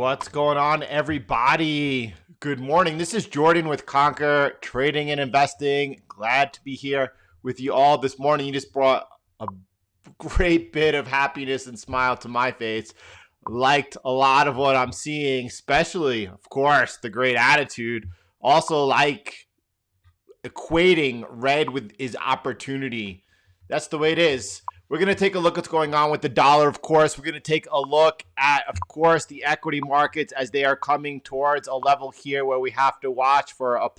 What's going on, everybody? Good morning. This is Jordan with Conquer Trading and Investing. Glad to be here with you all this morning. You just brought a great bit of happiness and smile to my face. Liked a lot of what I'm seeing, especially, of course, the great attitude. Also like equating red with is opportunity. That's the way it is. We're going to take a look at what's going on with the dollar, of course. We're going to take a look at, of course, the equity markets as they are coming towards a level here where we have to watch for a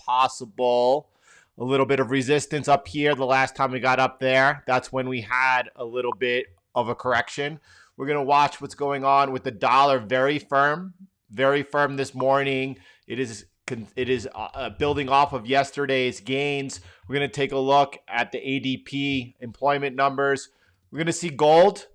little bit of resistance up here. The last time we got up there, that's when we had a little bit of a correction. We're going to watch what's going on with the dollar. Very firm this morning. It is building off of yesterday's gains. We're going to take a look at the ADP employment numbers. We're going to see gold,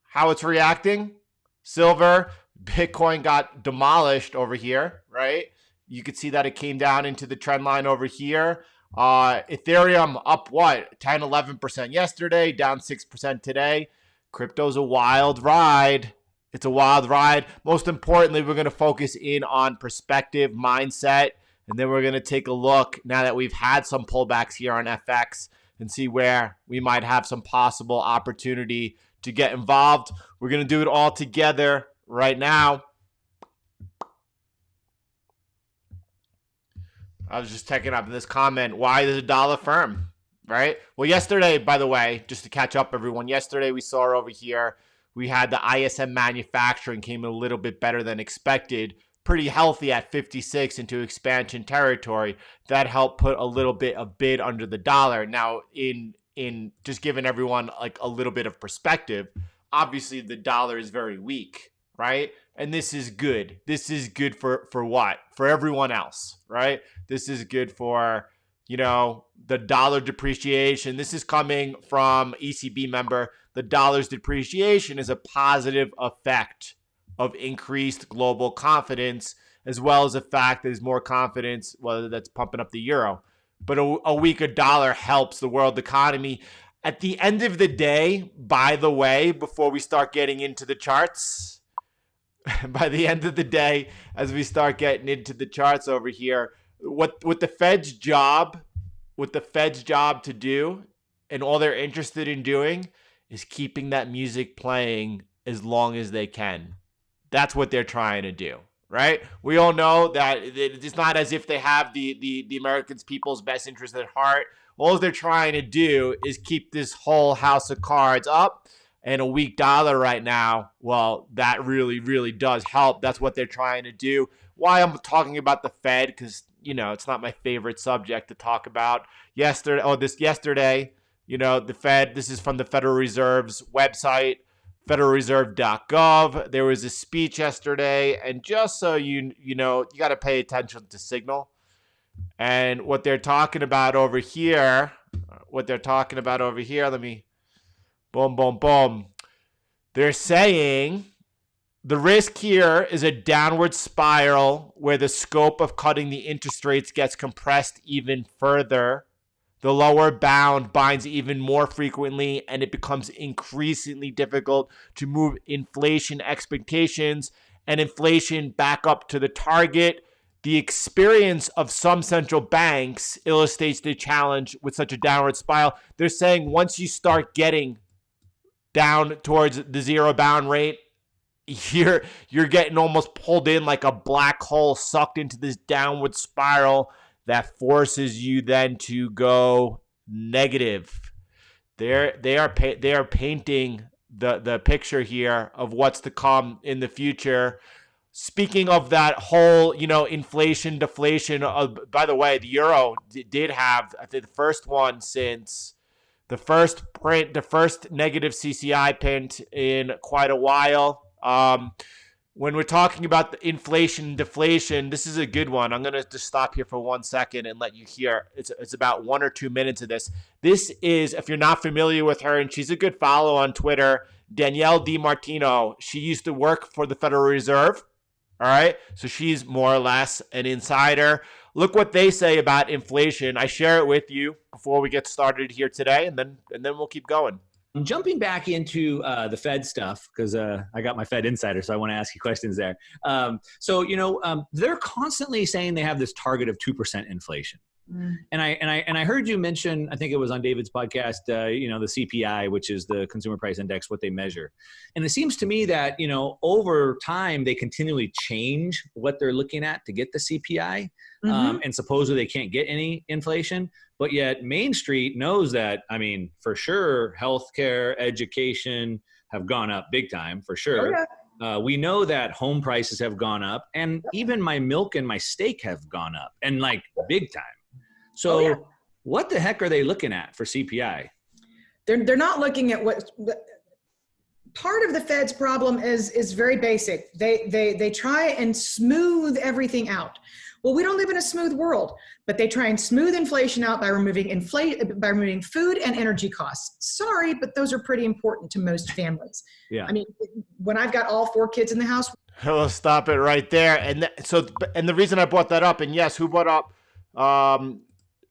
how it's reacting. Silver, Bitcoin got demolished over here, right? You could see that it came down into the trend line over here. Ethereum up 10, 11% yesterday, down 6% today. Crypto's a wild ride. It's a wild ride. Most importantly, we're going to focus in on perspective, mindset, and then we're going to take a look now that we've had some pullbacks here on FX and see where we might have some possible opportunity to get involved. We're going to do it all together right now. I was just checking up in this comment. Why is the dollar firm? Right? Well, yesterday, by the way, just to catch up, everyone, yesterday we saw over here, we had the ISM manufacturing came in a little bit better than expected. Pretty healthy at 56 into expansion territory. That helped put a little bit of bid under the dollar. Now, in just giving everyone like a little bit of perspective, obviously the dollar is very weak, right? And this is good. This is good for what? For everyone else, right? This is good for, the dollar depreciation. This is coming from ECB member. The dollar's depreciation is a positive effect of increased global confidence, as well as the fact that there's more confidence, whether that's pumping up the euro. But a weaker dollar helps the world economy. At the end of the day, by the way, before we start getting into the charts, by the end of the day, as we start getting into the charts over here, what the Fed's job to do, and all they're interested in doing, is keeping that music playing as long as they can. That's what they're trying to do, right? We all know that it's not as if they have the Americans' people's best interest at heart. All they're trying to do is keep this whole house of cards up, and a weak dollar right now, well, that really, really does help. That's what they're trying to do. Why I'm talking about the Fed, because, it's not my favorite subject to talk about. Yesterday, the Fed, this is from the Federal Reserve's website, federalreserve.gov. There was a speech yesterday, and just so you got to pay attention to signal. And what they're talking about over here, let me, boom. They're saying the risk here is a downward spiral where the scope of cutting the interest rates gets compressed even further. The lower bound binds even more frequently, and it becomes increasingly difficult to move inflation expectations and inflation back up to the target. The experience of some central banks illustrates the challenge with such a downward spiral. They're saying once you start getting down towards the zero bound rate, you're getting almost pulled in like a black hole, sucked into this downward spiral that forces you then to go negative. They are painting the picture here of what's to come in the future. Speaking of that whole, inflation, deflation. By the way, the euro did have, I think, the first one since the first negative CCI print in quite a while. When we're talking about the inflation, deflation, this is a good one. I'm going to just stop here for 1 second and let you hear. It's about 1 or 2 minutes of this. This is, if you're not familiar with her, and she's a good follow on Twitter, Danielle DiMartino. She used to work for the Federal Reserve. All right. So she's more or less an insider. Look what they say about inflation. I share it with you before we get started here today, and then we'll keep going. Jumping back into the Fed stuff, because I got my Fed insider, so I want to ask you questions there. They're constantly saying they have this target of 2% inflation. And I heard you mention, I think it was on David's podcast, the CPI, which is the Consumer Price Index, what they measure. And it seems to me that, over time, they continually change what they're looking at to get the CPI. And supposedly they can't get any inflation. But yet Main Street knows that, for sure, healthcare, education have gone up big time, for sure. Oh, yeah. We know that home prices have gone up, and even my milk and my steak have gone up, and like big time. So what the heck are they looking at for CPI? They're not looking at what part of the Fed's problem is very basic. They try and smooth everything out. Well, we don't live in a smooth world, but they try and smooth inflation out by removing food and energy costs. Sorry, but those are pretty important to most families. Yeah. When I've got all 4 kids in the house. We'll stop it right there. And the reason I brought that up, and yes, who brought up?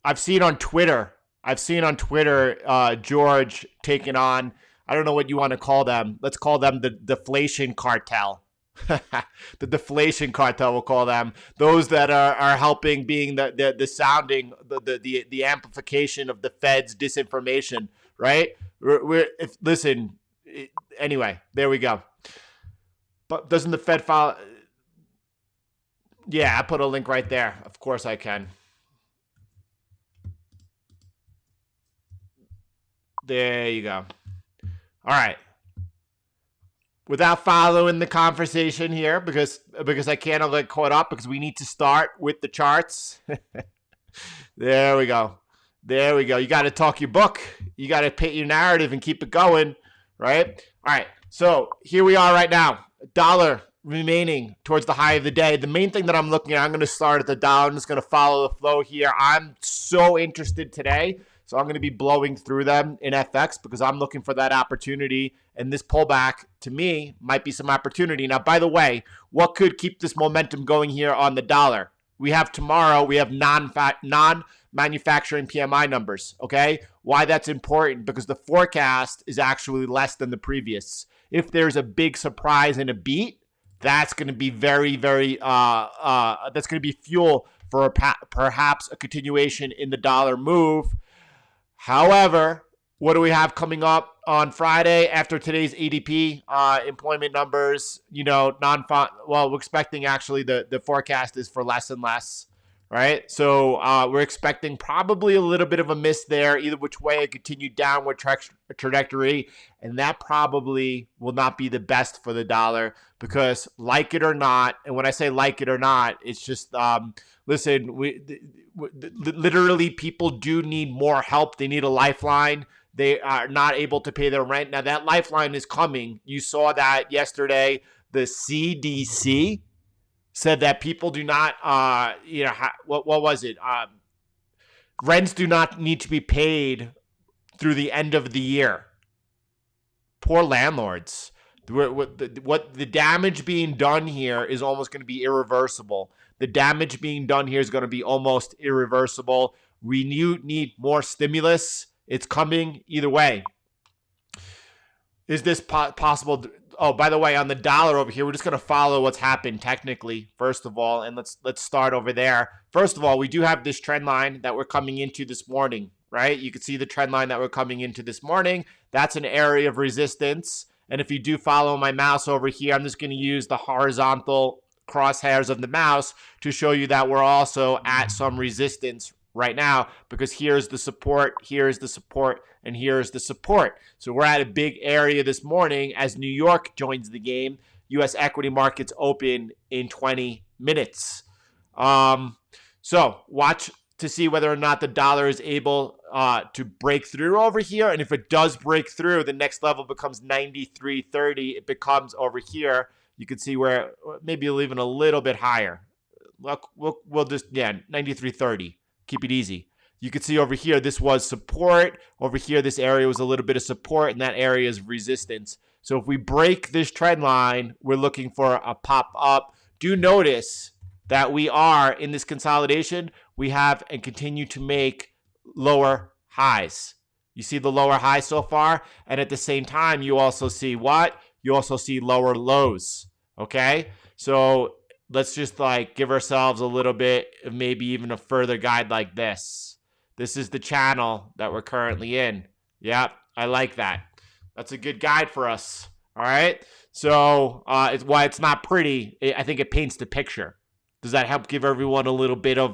I've seen on Twitter, George taking on, I don't know what you want to call them. Let's call them the deflation cartel. The deflation cartel, we'll call them. Those that are helping, being the sounding, the amplification of the Fed's disinformation, right? Anyway, there we go. But doesn't the Fed file? Yeah, I put a link right there. Of course I can. There you go. All right. Without following the conversation here, because I can't get caught up, because we need to start with the charts. There we go. You got to talk your book. You got to paint your narrative and keep it going, right? All right. So here we are right now. Dollar remaining towards the high of the day. The main thing that I'm looking at, I'm going to start at the dollar. I'm just going to follow the flow here. I'm so interested today. So I'm going to be blowing through them in FX because I'm looking for that opportunity. And this pullback, to me, might be some opportunity. Now, by the way, what could keep this momentum going here on the dollar? We have non-manufacturing PMI numbers, okay? Why that's important? Because the forecast is actually less than the previous. If there's a big surprise and a beat, that's going to be very, very, that's going to be fuel for perhaps a continuation in the dollar move. However, what do we have coming up on Friday after today's ADP employment numbers? We're expecting actually the forecast is for less and less, right? So we're expecting probably a little bit of a miss there, either which way, a continued downward trajectory, and that probably will not be the best for the dollar because, like it or not, and when I say like it or not, it's just listen, literally people do need more help. They need a lifeline. They are not able to pay their rent. Now that lifeline is coming. You saw that yesterday. The CDC said that people do not, what was it? Rents do not need to be paid through the end of the year. Poor landlords. What the damage being done here is almost going to be irreversible. The damage being done here is going to be almost irreversible. We need more stimulus. It's coming either way. Is this possible? Oh, by the way, on the dollar over here, we're just going to follow what's happened technically, first of all, and let's start over there. First of all, we do have this trend line that we're coming into this morning, right? You can see the trend line that we're coming into this morning. That's an area of resistance. And if you do follow my mouse over here, I'm just going to use the horizontal crosshairs of the mouse to show you that we're also at some resistance right now, because here's the support, here's the support, and here's the support. So we're at a big area this morning as New York joins the game. U.S. equity markets open in 20 minutes. So watch to see whether or not the dollar is able to break through over here. And if it does break through, the next level becomes 93.30. It becomes over here. You can see where maybe even a little bit higher. We'll just, 93.30. Keep it easy. You can see over here, this was support. Over here, this area was a little bit of support, and that area is resistance. So if we break this trend line, we're looking for a pop up. Do notice that we are in this consolidation. We have and continue to make lower highs. You see the lower high so far? And at the same time, you also see what? You also see lower lows, okay? So let's just like give ourselves a little bit of maybe even a further guide like this. This is the channel that we're currently in. Yep, I like that. That's a good guide for us, all right? So it's why it's not pretty. I think it paints the picture. Does that help give everyone a little bit of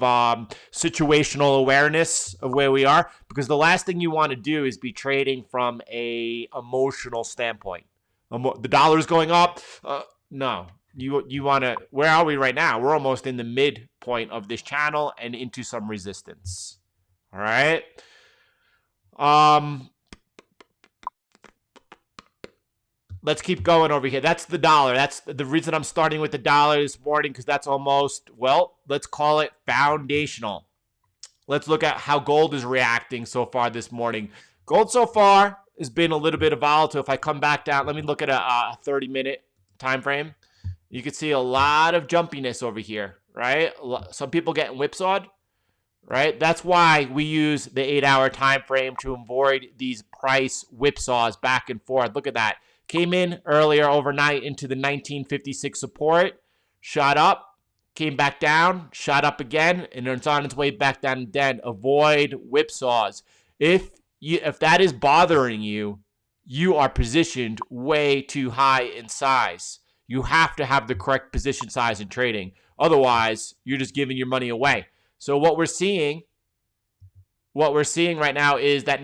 situational awareness of where we are? Because the last thing you want to do is be trading from a emotional standpoint. The dollar's going up. No, you want to. Where are we right now? We're almost in the midpoint of this channel and into some resistance. All right. Let's keep going over here. That's the dollar. That's the reason I'm starting with the dollar this morning, because that's almost, well, let's call it foundational. Let's look at how gold is reacting so far this morning. Gold so far has been a little bit volatile. If I come back down, let me look at a 30-minute time frame. You can see a lot of jumpiness over here, right? Some people getting whipsawed, right? That's why we use the 8-hour time frame to avoid these price whipsaws back and forth. Look at that. Came in earlier overnight into the 1956 support, shot up, came back down, shot up again, and it's on its way back down again. Avoid whipsaws. If that is bothering you, you are positioned way too high in size. You have to have the correct position size in trading. Otherwise, you're just giving your money away. So what we're seeing right now is that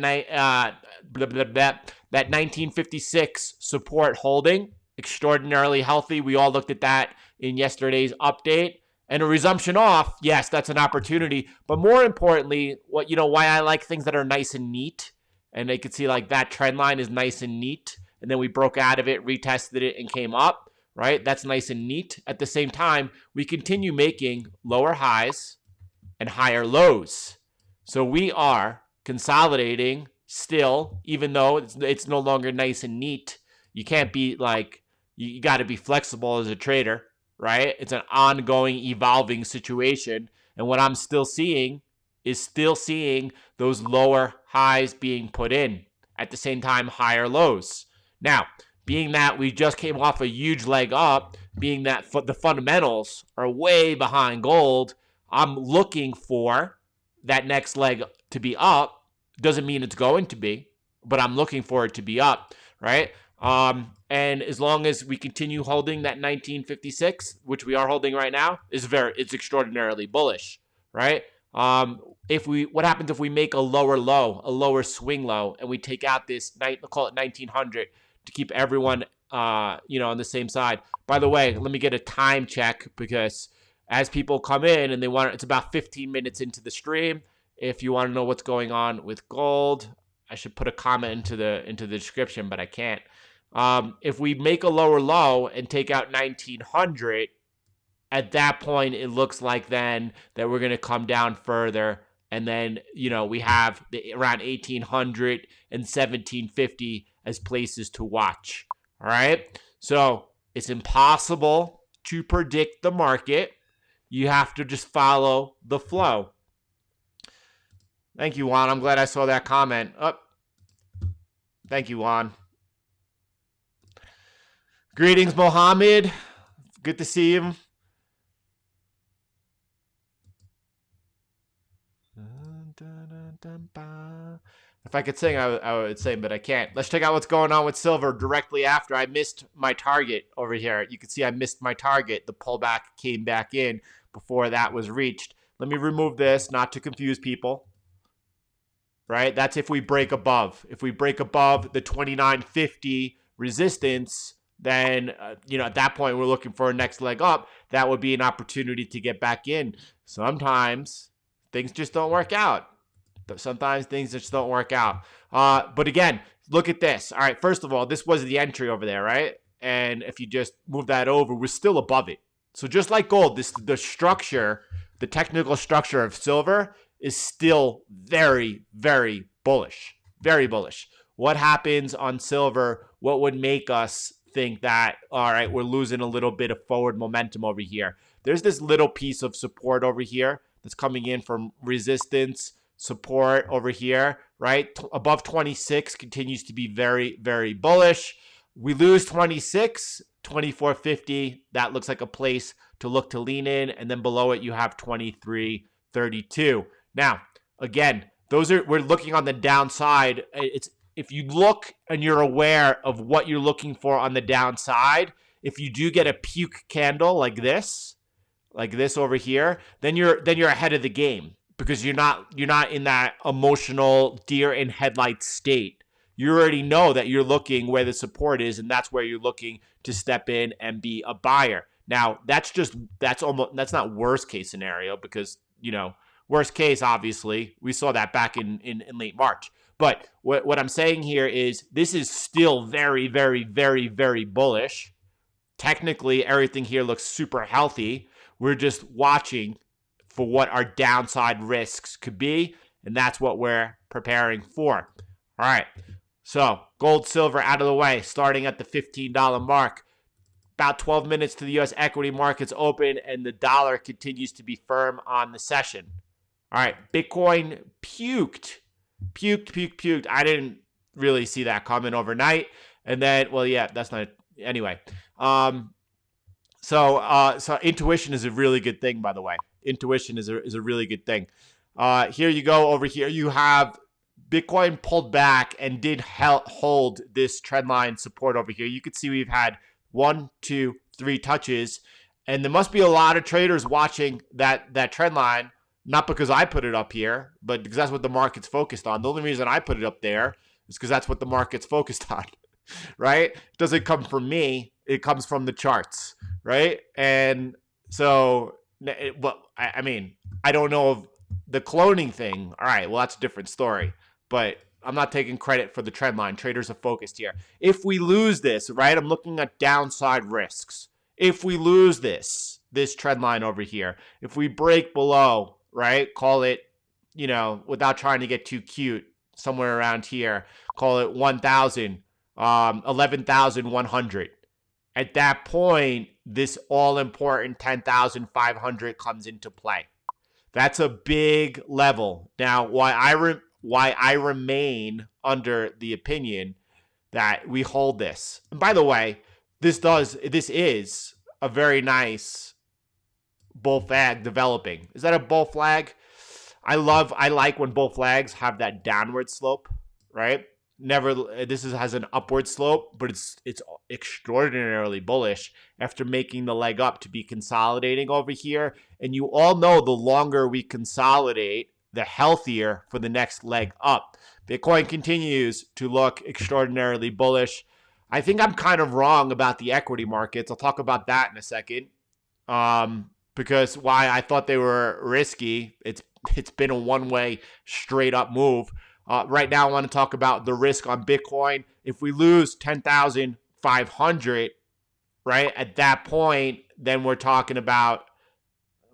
1956 support holding, extraordinarily healthy. We all looked at that in yesterday's update. And a resumption off, yes, that's an opportunity. But more importantly, why I like things that are nice and neat. And they could see like that trend line is nice and neat. And then we broke out of it, retested it, and came up, right? That's nice and neat. At the same time, we continue making lower highs and higher lows. So we are consolidating still, even though it's no longer nice and neat. You can't be like, you got to be flexible as a trader, right? It's an ongoing, evolving situation. And what I'm still seeing is those lower highs being put in. At the same time, higher lows. Now, being that we just came off a huge leg up, being that the fundamentals are way behind gold, I'm looking for that next leg to be up. Doesn't mean it's going to be, but I'm looking for it to be up, right? And as long as we continue holding that 1956, which we are holding right now, it's extraordinarily bullish, right? What happens if we make a lower low, a lower swing low, and we take out this call it 1900 to keep everyone on the same side? By the way, let me get a time check, because as people come in and it's about 15 minutes into the stream. If you want to know what's going on with gold, I should put a comment into the description, but I can't. If we make a lower low and take out 1900, at that point, it looks like then that we're going to come down further. And then, we have around 1800 and 1750 as places to watch. All right. So it's impossible to predict the market. You have to just follow the flow. Thank you, Juan. I'm glad I saw that comment. Thank you, Juan. Greetings, Mohammed. Good to see you. If I could sing, I would sing, but I can't. Let's check out what's going on with silver directly after. I missed my target over here. You can see I missed my target. The pullback came back in before that was reached. Let me remove this, not to confuse people. Right? That's if we break above. If we break above the 2950 resistance, then, at that point, we're looking for a next leg up. That would be an opportunity to get back in. Sometimes things just don't work out. Sometimes things just don't work out. But again, look at this. All right, first of all, this was the entry over there, right? And if you just move that over, we're still above it. So just like gold, the technical structure of silver is still very, very bullish. Very bullish. What happens on silver? What would make us think that, all right, we're losing a little bit of forward momentum over here? There's this little piece of support over here that's coming in from resistance, support over here, right? Above 26 continues to be very, very bullish. We lose 26, 24.50. That looks like a place to look to lean in. And then below it, you have 23.32. Now, again, we're looking on the downside. If you look and you're aware of what you're looking for on the downside, if you do get a puke candle like this over here, then you're ahead of the game, because you're not in that emotional deer in headlights state. You already know that you're looking where the support is, and that's where you're looking to step in and be a buyer. Now, that's not worst case scenario, because, worst case, obviously, we saw that back in late March. But what I'm saying here is this is still very, very, very, very bullish. Technically, everything here looks super healthy. We're just watching for what our downside risks could be, and that's what we're preparing for. All right, so gold, silver out of the way, starting at the $15 mark. About 12 minutes to the U.S. equity markets open, and the dollar continues to be firm on the session. All right, Bitcoin puked. I didn't really see that coming overnight. And then, well, yeah, that's not, anyway. So intuition is a really good thing, by the way. Intuition is a really good thing. Here you go. Over here, you have Bitcoin pulled back and did hold this trend line support over here. You can see we've had 1, 2, 3 touches, and there must be a lot of traders watching that trend line. Not because I put it up here, but because that's what the market's focused on. The only reason I put it up there is because that's what the market's focused on, right? It doesn't come from me. It comes from the charts, right? And so, I mean, I don't know of the cloning thing. All right, well, that's a different story. But I'm not taking credit for the trend line. Traders are focused here. If we lose this, right, I'm looking at downside risks. If we lose this trend line over here, if we break below, right, call it, without trying to get too cute, somewhere around here, call it 1,000, 11,100. At that point, this all-important 10,500 comes into play. That's a big level. Now, why I remain under the opinion that we hold this. And by the way, this is a very nice bull flag developing. Is that a bull flag? I like when bull flags have that downward slope, right? This has an upward slope, but it's extraordinarily bullish after making the leg up to be consolidating over here. And you all know the longer we consolidate, the healthier for the next leg up. Bitcoin continues to look extraordinarily bullish. I think I'm kind of wrong about the equity markets. I'll talk about that in a second. Because why I thought they were risky, it's been a one-way straight up move. Right now, I want to talk about the risk on Bitcoin. If we lose 10,500, right, at that point, then we're talking about,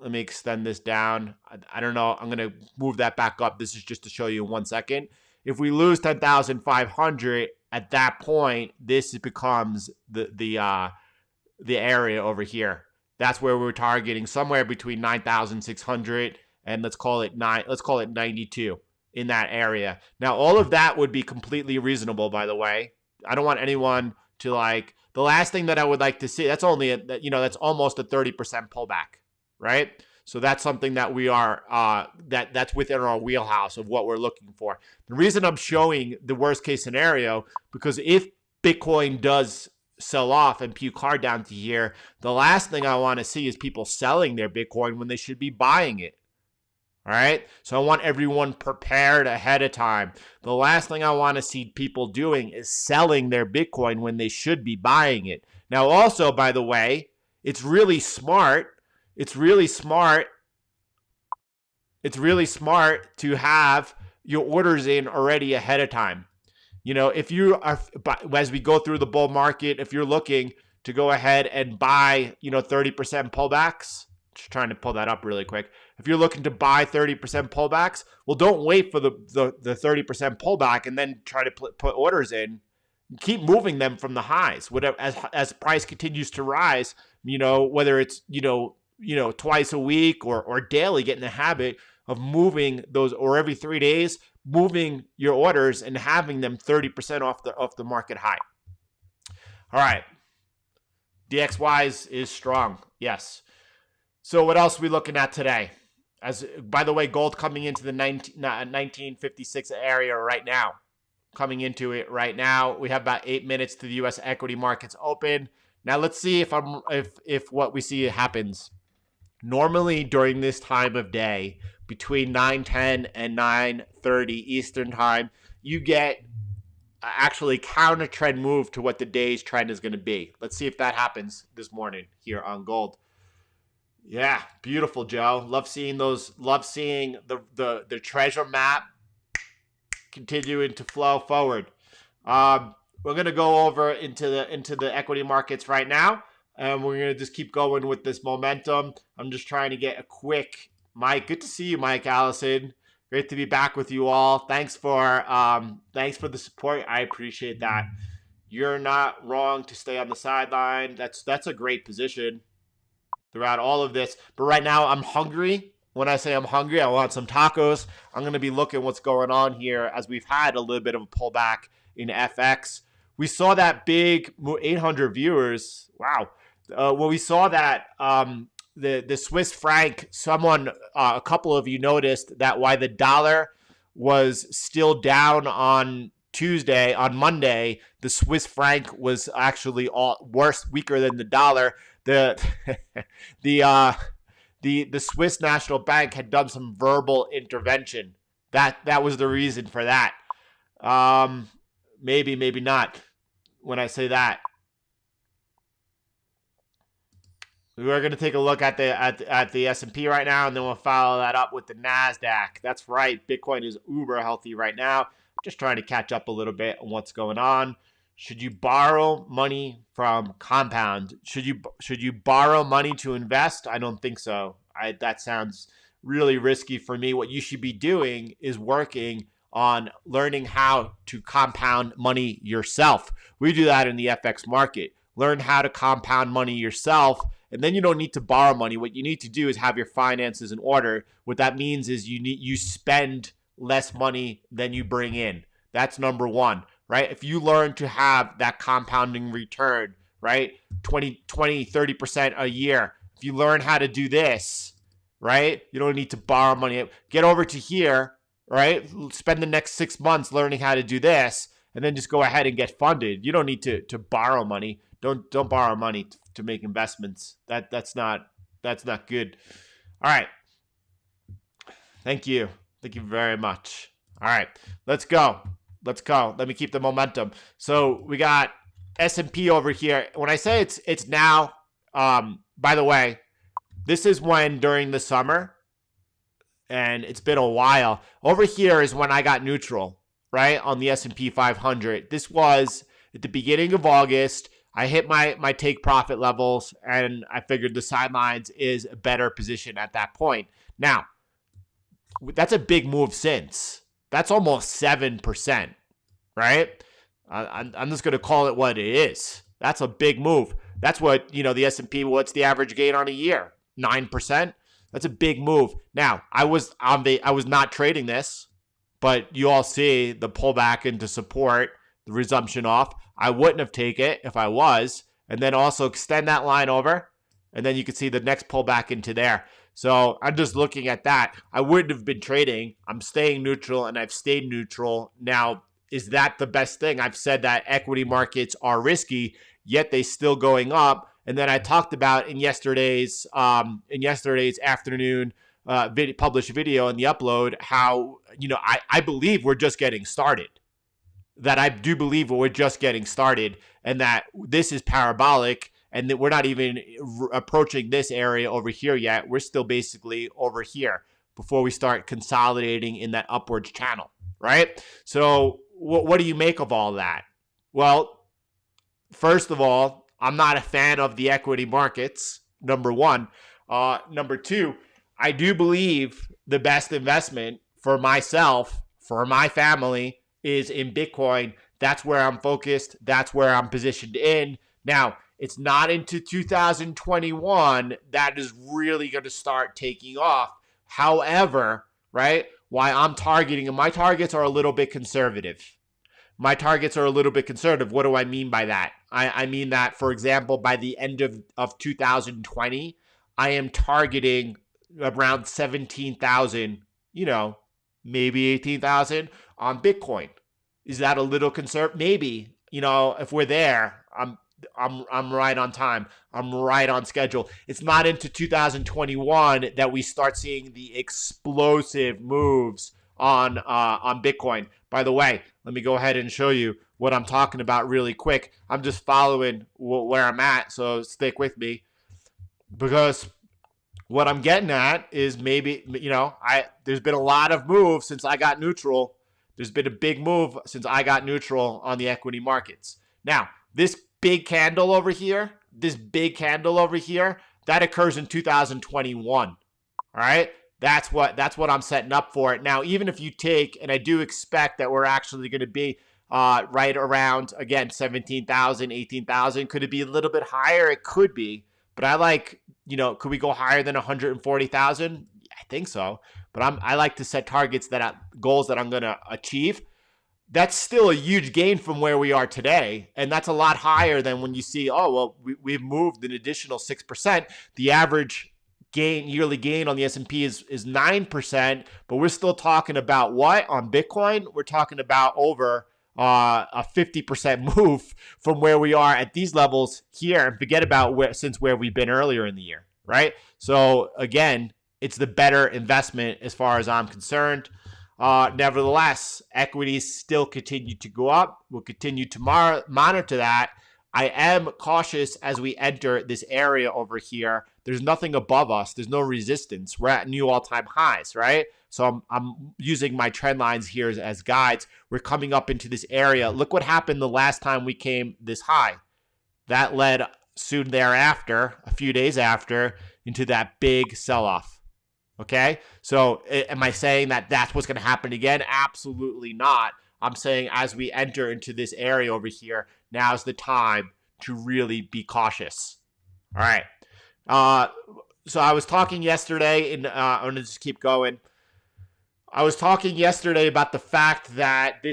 let me extend this down. I don't know. I'm going to move that back up. This is just to show you in 1 second. If we lose 10,500, at that point, this becomes the area over here. That's where we're targeting, somewhere between 9,600 and let's call it 92 in that area. Now, all of that would be completely reasonable, by the way. I don't want anyone to the last thing that I would like to see, that's only that's almost a 30% pullback, right? So that's something that we are that's within our wheelhouse of what we're looking for. The reason I'm showing the worst case scenario, because if Bitcoin does sell off and puke hard down to here, the last thing I want to see is people selling their Bitcoin when they should be buying it. All right. So I want everyone prepared ahead of time. The last thing I want to see people doing is selling their Bitcoin when they should be buying it. Now, also, by the way, it's really smart. It's really smart to have your orders in already ahead of time. If you are, as we go through the bull market, if you're looking to go ahead and buy, 30% pullbacks, just trying to pull that up really quick. If you're looking to buy 30% pullbacks, well, don't wait for the 30% pullback and then try to put orders in. Keep moving them from the highs. Whatever, as price continues to rise, whether it's, twice a week or daily, get in the habit of moving those, or every 3 days, moving your orders and having them 30% off the market high. All right. DXY is strong. Yes. So what else are we looking at today? As by the way, gold coming into the 1956 area right now. Coming into it right now. We have about 8 minutes to the US equity markets open. Now let's see if what we see happens. Normally during this time of day, between 9:10 and 9:30 Eastern time, you get actually counter trend move to what the day's trend is going to be. Let's see if that happens this morning here on gold. Yeah, beautiful, Joe. Love seeing those. Love seeing the treasure map continuing to flow forward. We're going to go over into the equity markets right now, and we're going to just keep going with this momentum. I'm just trying to get a quick Mike. Good to see you, Mike Allison. Great to be back with you all. Thanks for the support. I appreciate that. You're not wrong to stay on the sideline. That's a great position throughout all of this. But right now I'm hungry. When I say I'm hungry, I want some tacos. I'm going to be looking what's going on here as we've had a little bit of a pullback in FX. We saw that big 800 viewers. Wow. Well, we saw that the Swiss franc, a couple of you noticed that why the dollar was still down on Monday, the Swiss franc was actually weaker than the dollar. The Swiss National Bank had done some verbal intervention. That was the reason for that. Maybe not. When I say that, we're going to take a look at the S&P right now, and then we'll follow that up with the Nasdaq. That's right. Bitcoin is uber healthy right now. Just trying to catch up a little bit on what's going on. Should you borrow money from Compound? Should you borrow money to invest? I don't think so. That sounds really risky for me. What you should be doing is working on learning how to compound money yourself. We do that in the FX market. Learn how to compound money yourself, and then you don't need to borrow money. What you need to do is have your finances in order. What that means is you spend less money than you bring in. That's number one, right? If you learn to have that compounding return, right? 20, 30% a year. If you learn how to do this, right? You don't need to borrow money. Get over to here, right? Spend the next 6 months learning how to do this, and then just go ahead and get funded. You don't need to borrow money. Don't borrow money to make investments. That's not good. All right. Thank you very much. All right, let's go. Let me keep the momentum. So we got S&P over here. When I say it's now, by the way, this is when during the summer, and it's been a while. Over here is when I got neutral, right, on the S&P 500. This was at the beginning of August. I hit my take profit levels, and I figured the sidelines is a better position at that point. Now, that's a big move since. That's almost 7%, right? I'm just going to call it what it is. That's a big move. That's what, the S&P, what's the average gain on a year? 9%. That's a big move. Now, I was not trading this, but you all see the pullback into support, the resumption off. I wouldn't have taken it if I was, and then also extend that line over, and then you can see the next pullback into there. So I'm just looking at that. I wouldn't have been trading. I'm staying neutral, and I've stayed neutral. Now, is that the best thing? I've said that equity markets are risky, yet they still going up. And then I talked about in yesterday's afternoon published video in the upload how I believe we're just getting started. That I do believe we're just getting started, and that this is parabolic, and that we're not even approaching this area over here yet. We're still basically over here before we start consolidating in that upwards channel, right? So what do you make of all that? Well, first of all, I'm not a fan of the equity markets, number one. Number two, I do believe the best investment for myself, for my family, is in Bitcoin. That's where I'm focused. That's where I'm positioned in. Now, it's not into 2021 that is really going to start taking off. However, right? Why I'm targeting, and my targets are a little bit conservative. My targets are a little bit conservative. What do I mean by that? I mean that, for example, by the end of 2020, I am targeting around 17,000, maybe 18,000 on Bitcoin. Is that a little conservative? Maybe. If we're there, I'm right on time. I'm right on schedule. It's not into 2021 that we start seeing the explosive moves on Bitcoin. By the way, let me go ahead and show you what I'm talking about really quick. I'm just following where I'm at, so stick with me, because what I'm getting at is maybe, there's been a lot of moves since I got neutral. There's been a big move since I got neutral on the equity markets. Now, this big candle over here, that occurs in 2021. All right? That's what I'm setting up for it. Now, even if you take, and I do expect that we're actually going to be right around, again, 17,000, 18,000. Could it be a little bit higher? It could be. But I like, could we go higher than 140,000? I think so. But I like to set targets goals that I'm going to achieve. That's still a huge gain from where we are today. And that's a lot higher than when you see, we've moved an additional 6%. The average yearly gain on the S&P is 9%, but we're still talking about what on Bitcoin? We're talking about over a 50% move from where we are at these levels here, and forget about where we've been earlier in the year, right? So again, it's the better investment as far as I'm concerned. Nevertheless, equities still continue to go up. We'll continue to monitor that. I am cautious as we enter this area over here. There's nothing above us. There's no resistance. We're at new all-time highs, right? So I'm using my trend lines here as guides. We're coming up into this area. Look what happened the last time we came this high. That led soon thereafter, a few days after, into that big sell-off. Okay? So am I saying that that's what's going to happen again? Absolutely not. I'm saying as we enter into this area over here, now's the time to really be cautious. All right. So I was talking yesterday, and I'm going to just keep going. I was talking yesterday about the fact that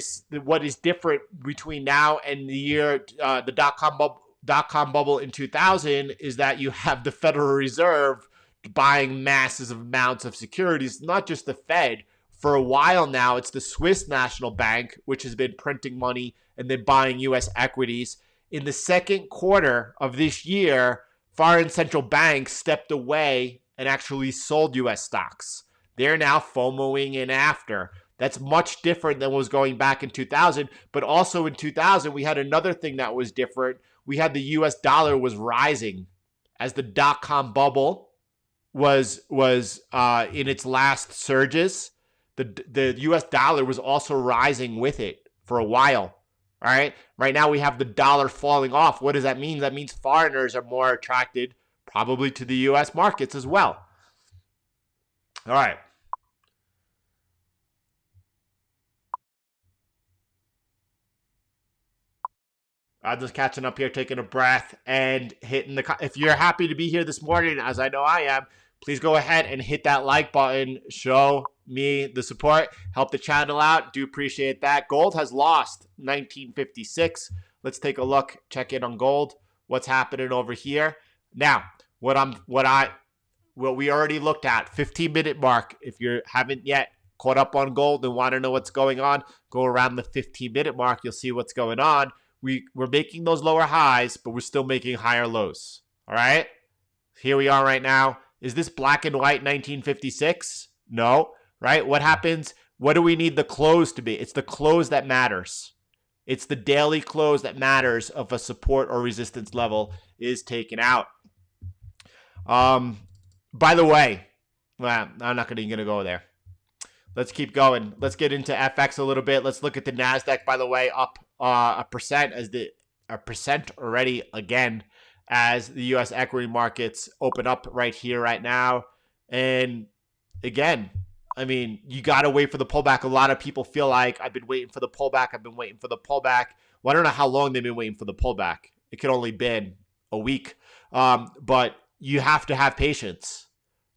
what is different between now and the year, the dot-com bubble in 2000, is that you have the Federal Reserve buying massive amounts of securities, not just the Fed. For a while now, it's the Swiss National Bank, which has been printing money and then buying U.S. equities. In the second quarter of this year, foreign central banks stepped away and actually sold U.S. stocks. They're now FOMOing in after. That's much different than what was going back in 2000. But also in 2000, we had another thing that was different. We had the U.S. dollar was rising as the dot-com bubble was in its last surges. The U.S. dollar was also rising with it for a while. All right. Right now we have the dollar falling off. What does that mean? That means foreigners are more attracted probably to the U.S. markets as well. All right. I'm just catching up here, taking a breath and hitting if you're happy to be here this morning, as I know I am, please go ahead and hit that like button. Show me the support. Help the channel out. Do appreciate that. Gold has lost 1956. Let's take a look. Check in on gold. What's happening over here? Now, what we already looked at, 15-minute mark. If you haven't yet caught up on gold and want to know what's going on, go around the 15-minute mark. You'll see what's going on. We're making those lower highs, but we're still making higher lows. All right? Here we are right now. Is this black and white 1956? No, right? What happens? What do we need the close to be? It's the close that matters. It's the daily close that matters if a support or resistance level is taken out. By the way, well, I'm not even going to go there. Let's keep going. Let's get into FX a little bit. Let's look at the Nasdaq, by the way, up a percent already again as the U.S. equity markets open up right here, right now. And again, I mean, you got to wait for the pullback. A lot of people feel like I've been waiting for the pullback. Well, I don't know how long they've been waiting for the pullback. It could only been a week. But you have to have patience.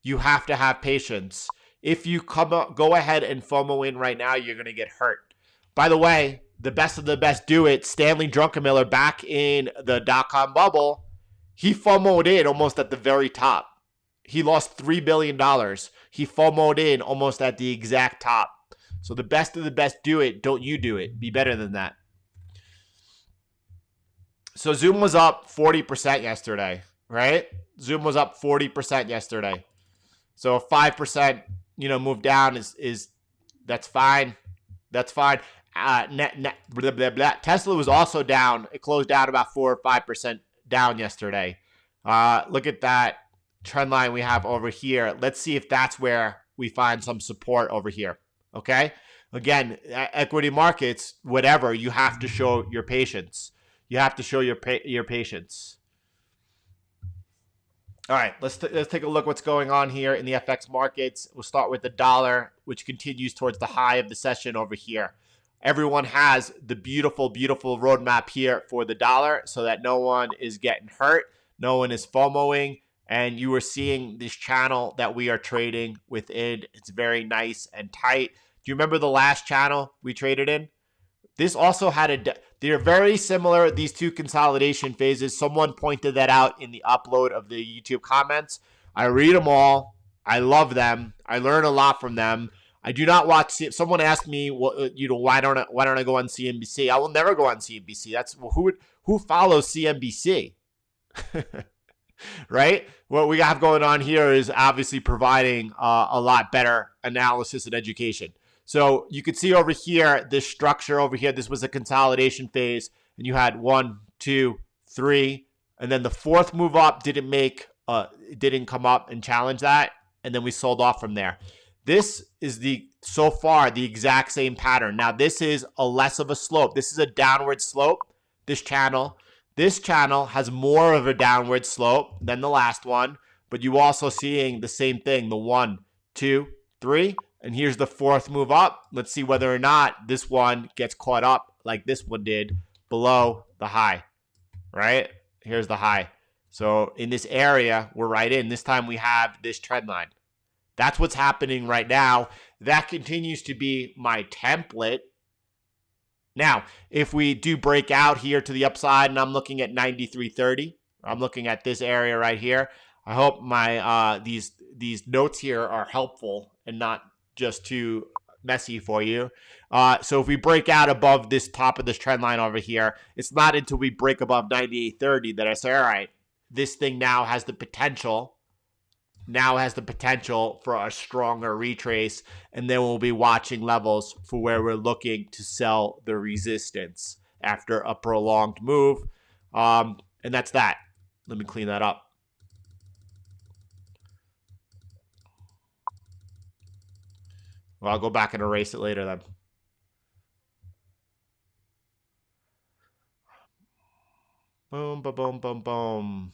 You have to have patience. If you go ahead and FOMO in right now, you're going to get hurt. By the way, the best of the best do it. Stanley Druckenmiller back in the dot-com bubble, he FOMO'd in almost at the very top. He lost $3 billion. He FOMO'd in almost at the exact top. So the best of the best do it. Don't you do it. Be better than that. So Zoom was up 40% yesterday, right? Zoom was up 40% yesterday. So 5%, move down is that's fine. That's fine. Blah, blah, blah. Tesla was also down. It closed down about 4 or 5% down yesterday. Look at that trend line we have over here. Let's see if that's where we find some support over here. Okay. Again, equity markets, whatever, you have to show your patience. You have to show your patience. All right, let's take a look what's going on here in the FX markets. We'll start with the dollar, which continues towards the high of the session over here. Everyone has the beautiful, beautiful roadmap here for the dollar so that no one is getting hurt, no one is FOMOing, and you are seeing this channel that we are trading within. It's very nice and tight. Do you remember the last channel we traded in? This also had they're very similar, these two consolidation phases. Someone pointed that out in the upload of the YouTube comments. I read them all. I love them. I learn a lot from them. I do not watch. Someone asked me, why don't I go on CNBC? I will never go on CNBC. That's who follows CNBC, right? What we have going on here is obviously providing a lot better analysis and education. So you could see over here, this structure over here, this was a consolidation phase, and you had 1, 2, 3, and then the fourth move up didn't come up and challenge that, and then we sold off from there. This is so far the exact same pattern. Now this is a less of a slope. This is a downward slope. This channel has more of a downward slope than the last one, but you also seeing the same thing, the 1, 2, 3. And here's the fourth move up. Let's see whether or not this one gets caught up like this one did below the high, right? Here's the high. So in this area, we're right in. This time we have this trend line. That's what's happening right now. That continues to be my template. Now, if we do break out here to the upside and I'm looking at 93.30, I'm looking at this area right here. I hope my these notes here are helpful and not just too messy for you. So if we break out above this top of this trend line over here, it's not until we break above 98.30 that I say, all right, this thing now has the potential for a stronger retrace, and then we'll be watching levels for where we're looking to sell the resistance after a prolonged move. And that's that. Let me clean that up. Well, I'll go back and erase it later then. Boom, boom, boom, boom, boom.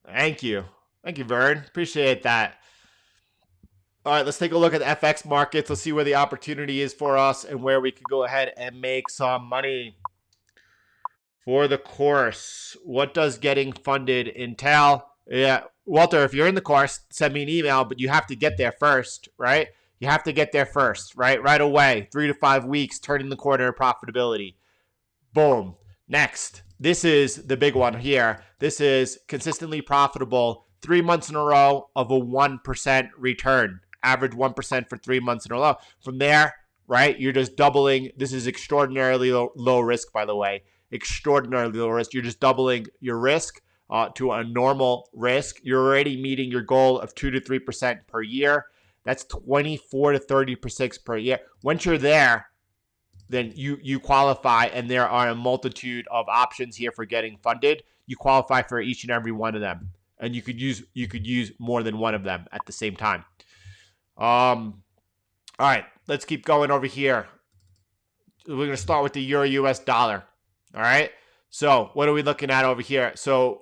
Thank you. Thank you, Vern. Appreciate that. All right, let's take a look at the FX markets. Let's see where the opportunity is for us and where we could go ahead and make some money. For the course, what does getting funded entail? Yeah, Walter, if you're in the course, send me an email, but you have to get there first, right? You have to get there first, right? Right away, 3 to 5 weeks, turning the corner of profitability. Boom. Next, this is the big one here. This is consistently profitable 3 months in a row of a 1% return. Average 1% for 3 months in a row. From there, right, you're just doubling. This is extraordinarily low risk, by the way. Extraordinarily low risk. You're just doubling your risk to a normal risk. You're already meeting your goal of 2 to 3% per year. That's 24 to 30% per year. Once you're there, then you qualify, and there are a multitude of options here for getting funded. You qualify for each and every one of them, and you could use more than one of them at the same time. All right, let's keep going over here. We're going to start with the Euro US dollar. All right, so what are we looking at over here? So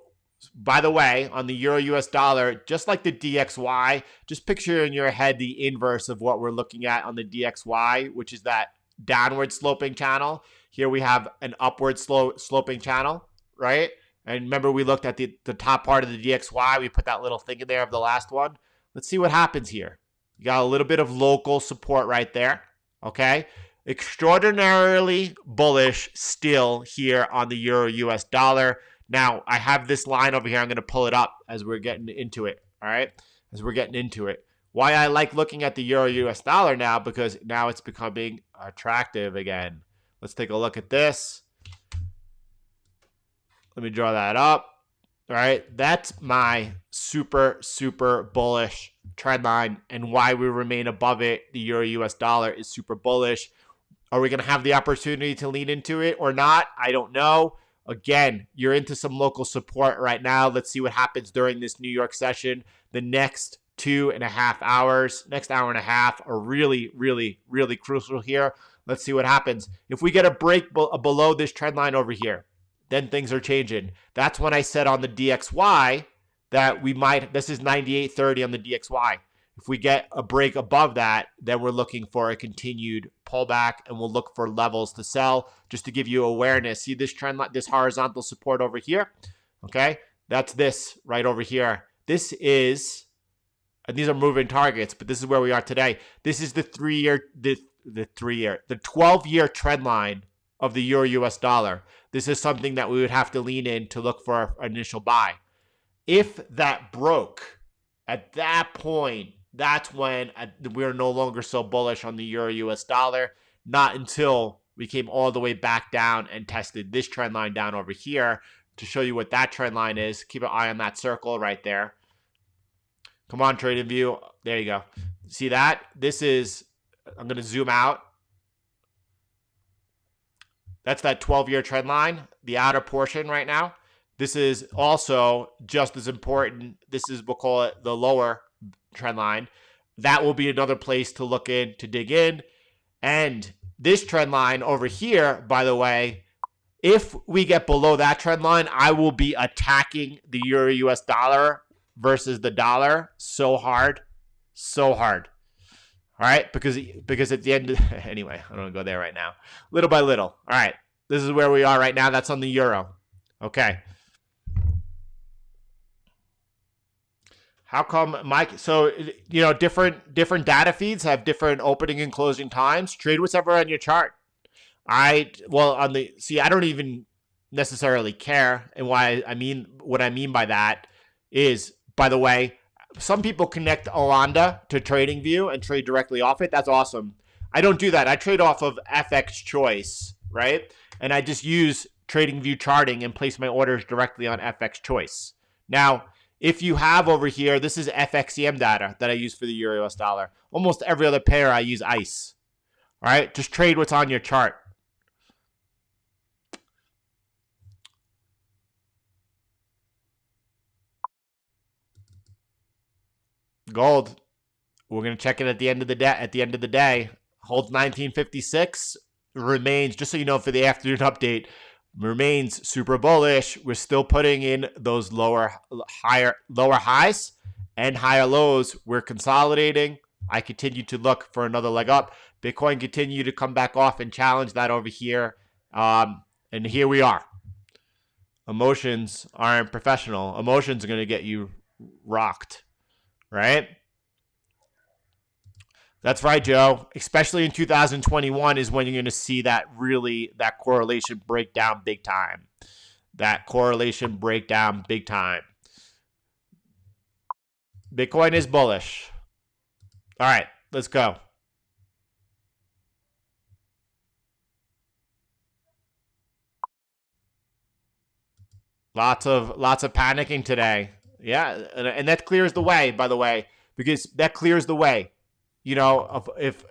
by the way, on the Euro US dollar, just like the DXY, just picture in your head the inverse of what we're looking at on the DXY, which is that downward sloping channel. Here we have an upward sloping channel, right? And remember, we looked at the top part of the DXY. We put that little thing in there of the last one. Let's see what happens here. You got a little bit of local support right there. Okay. Extraordinarily bullish still here on the euro US dollar. Now, I have this line over here. I'm going to pull it up as we're getting into it. All right. As we're getting into it. Why I like looking at the euro US dollar now, because now it's becoming attractive again. Let's take a look at this. Let me draw that up. All right. That's my super, super bullish trend line, and why we remain above it. The euro US dollar is super bullish. Are we going to have the opportunity to lean into it or not? I don't know. Again, you're into some local support right now. Let's see what happens during this New York session. The next 2.5 hours, next hour and a half are really, really, really crucial here. Let's see what happens. If we get a break below this trend line over here, then things are changing. That's when I said on the DXY that we might, this is 98.30 on the DXY. If we get a break above that, then we're looking for a continued pullback, and we'll look for levels to sell. Just to give you awareness, see this trend line, this horizontal support over here. Okay, that's this right over here. This is, and these are moving targets, but this is where we are today. This is the 12-year trend line of the euro US dollar. This is something that we would have to lean in to look for our initial buy. If that broke at that point, that's when we're no longer so bullish on the euro US dollar. Not until we came all the way back down and tested this trend line down over here. To show you what that trend line is, keep an eye on that circle right there. Come on, TradingView. There you go. See that? This is, I'm going to zoom out. That's that 12-year trend line, the outer portion right now. This is also just as important. This is, we'll call it the lower trend line. That will be another place to look in, to dig in. And this trend line over here, by the way, if we get below that trend line, I will be attacking the euro US dollar versus the dollar so hard. So hard. All right, because at the end, anyway, I don't want to go there right now. Little by little. All right, this is where we are right now. That's on the euro. Okay. How come, Mike? So, you know, different data feeds have different opening and closing times. Trade whatever on your chart. I don't even necessarily care. And what I mean by that is, by the way, some people connect Alanda to TradingView and trade directly off it. That's awesome. I don't do that. I trade off of FX Choice, right? And I just use TradingView charting and place my orders directly on FX Choice. Now, if you have over here, this is FXEM data that I use for the euro US dollar. Almost every other pair I use ICE. All right, just trade what's on your chart. Gold. We're gonna check it at the end of the day. Holds 1956. Remains, just so you know, for the afternoon update, remains super bullish. We're still putting in those lower highs and higher lows. We're consolidating. I continue to look for another leg up. Bitcoin continue to come back off and challenge that over here. And here we are. Emotions aren't professional. Emotions are going to get you rocked, right? That's right, Joe. Especially in 2021 is when you're going to see that correlation break down big time. Bitcoin is bullish. All right, let's go. Lots of panicking today. Yeah, and that clears the way, by the way, because that clears the way. You know, if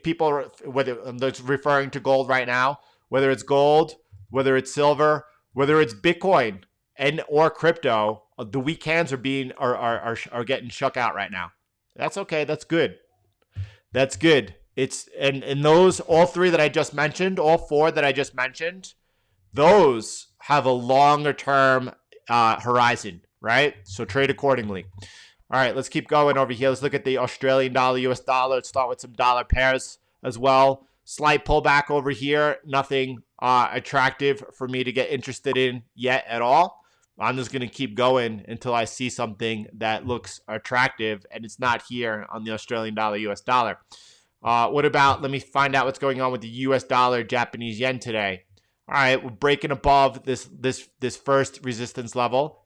people, whether that's referring to gold right now, whether it's gold, whether it's silver, whether it's Bitcoin and or crypto, the weak hands are getting shook out right now. That's okay. That's good. It's and those all four that I just mentioned, those have a longer term horizon, right? So trade accordingly. All right, let's keep going over here. Let's look at the Australian dollar, US dollar. Let's start with some dollar pairs as well. Slight pullback over here. Nothing attractive for me to get interested in yet at all. I'm just going to keep going until I see something that looks attractive, and it's not here on the Australian dollar, US dollar. What about, let me find out what's going on with the US dollar, Japanese yen today. All right, we're breaking above this first resistance level.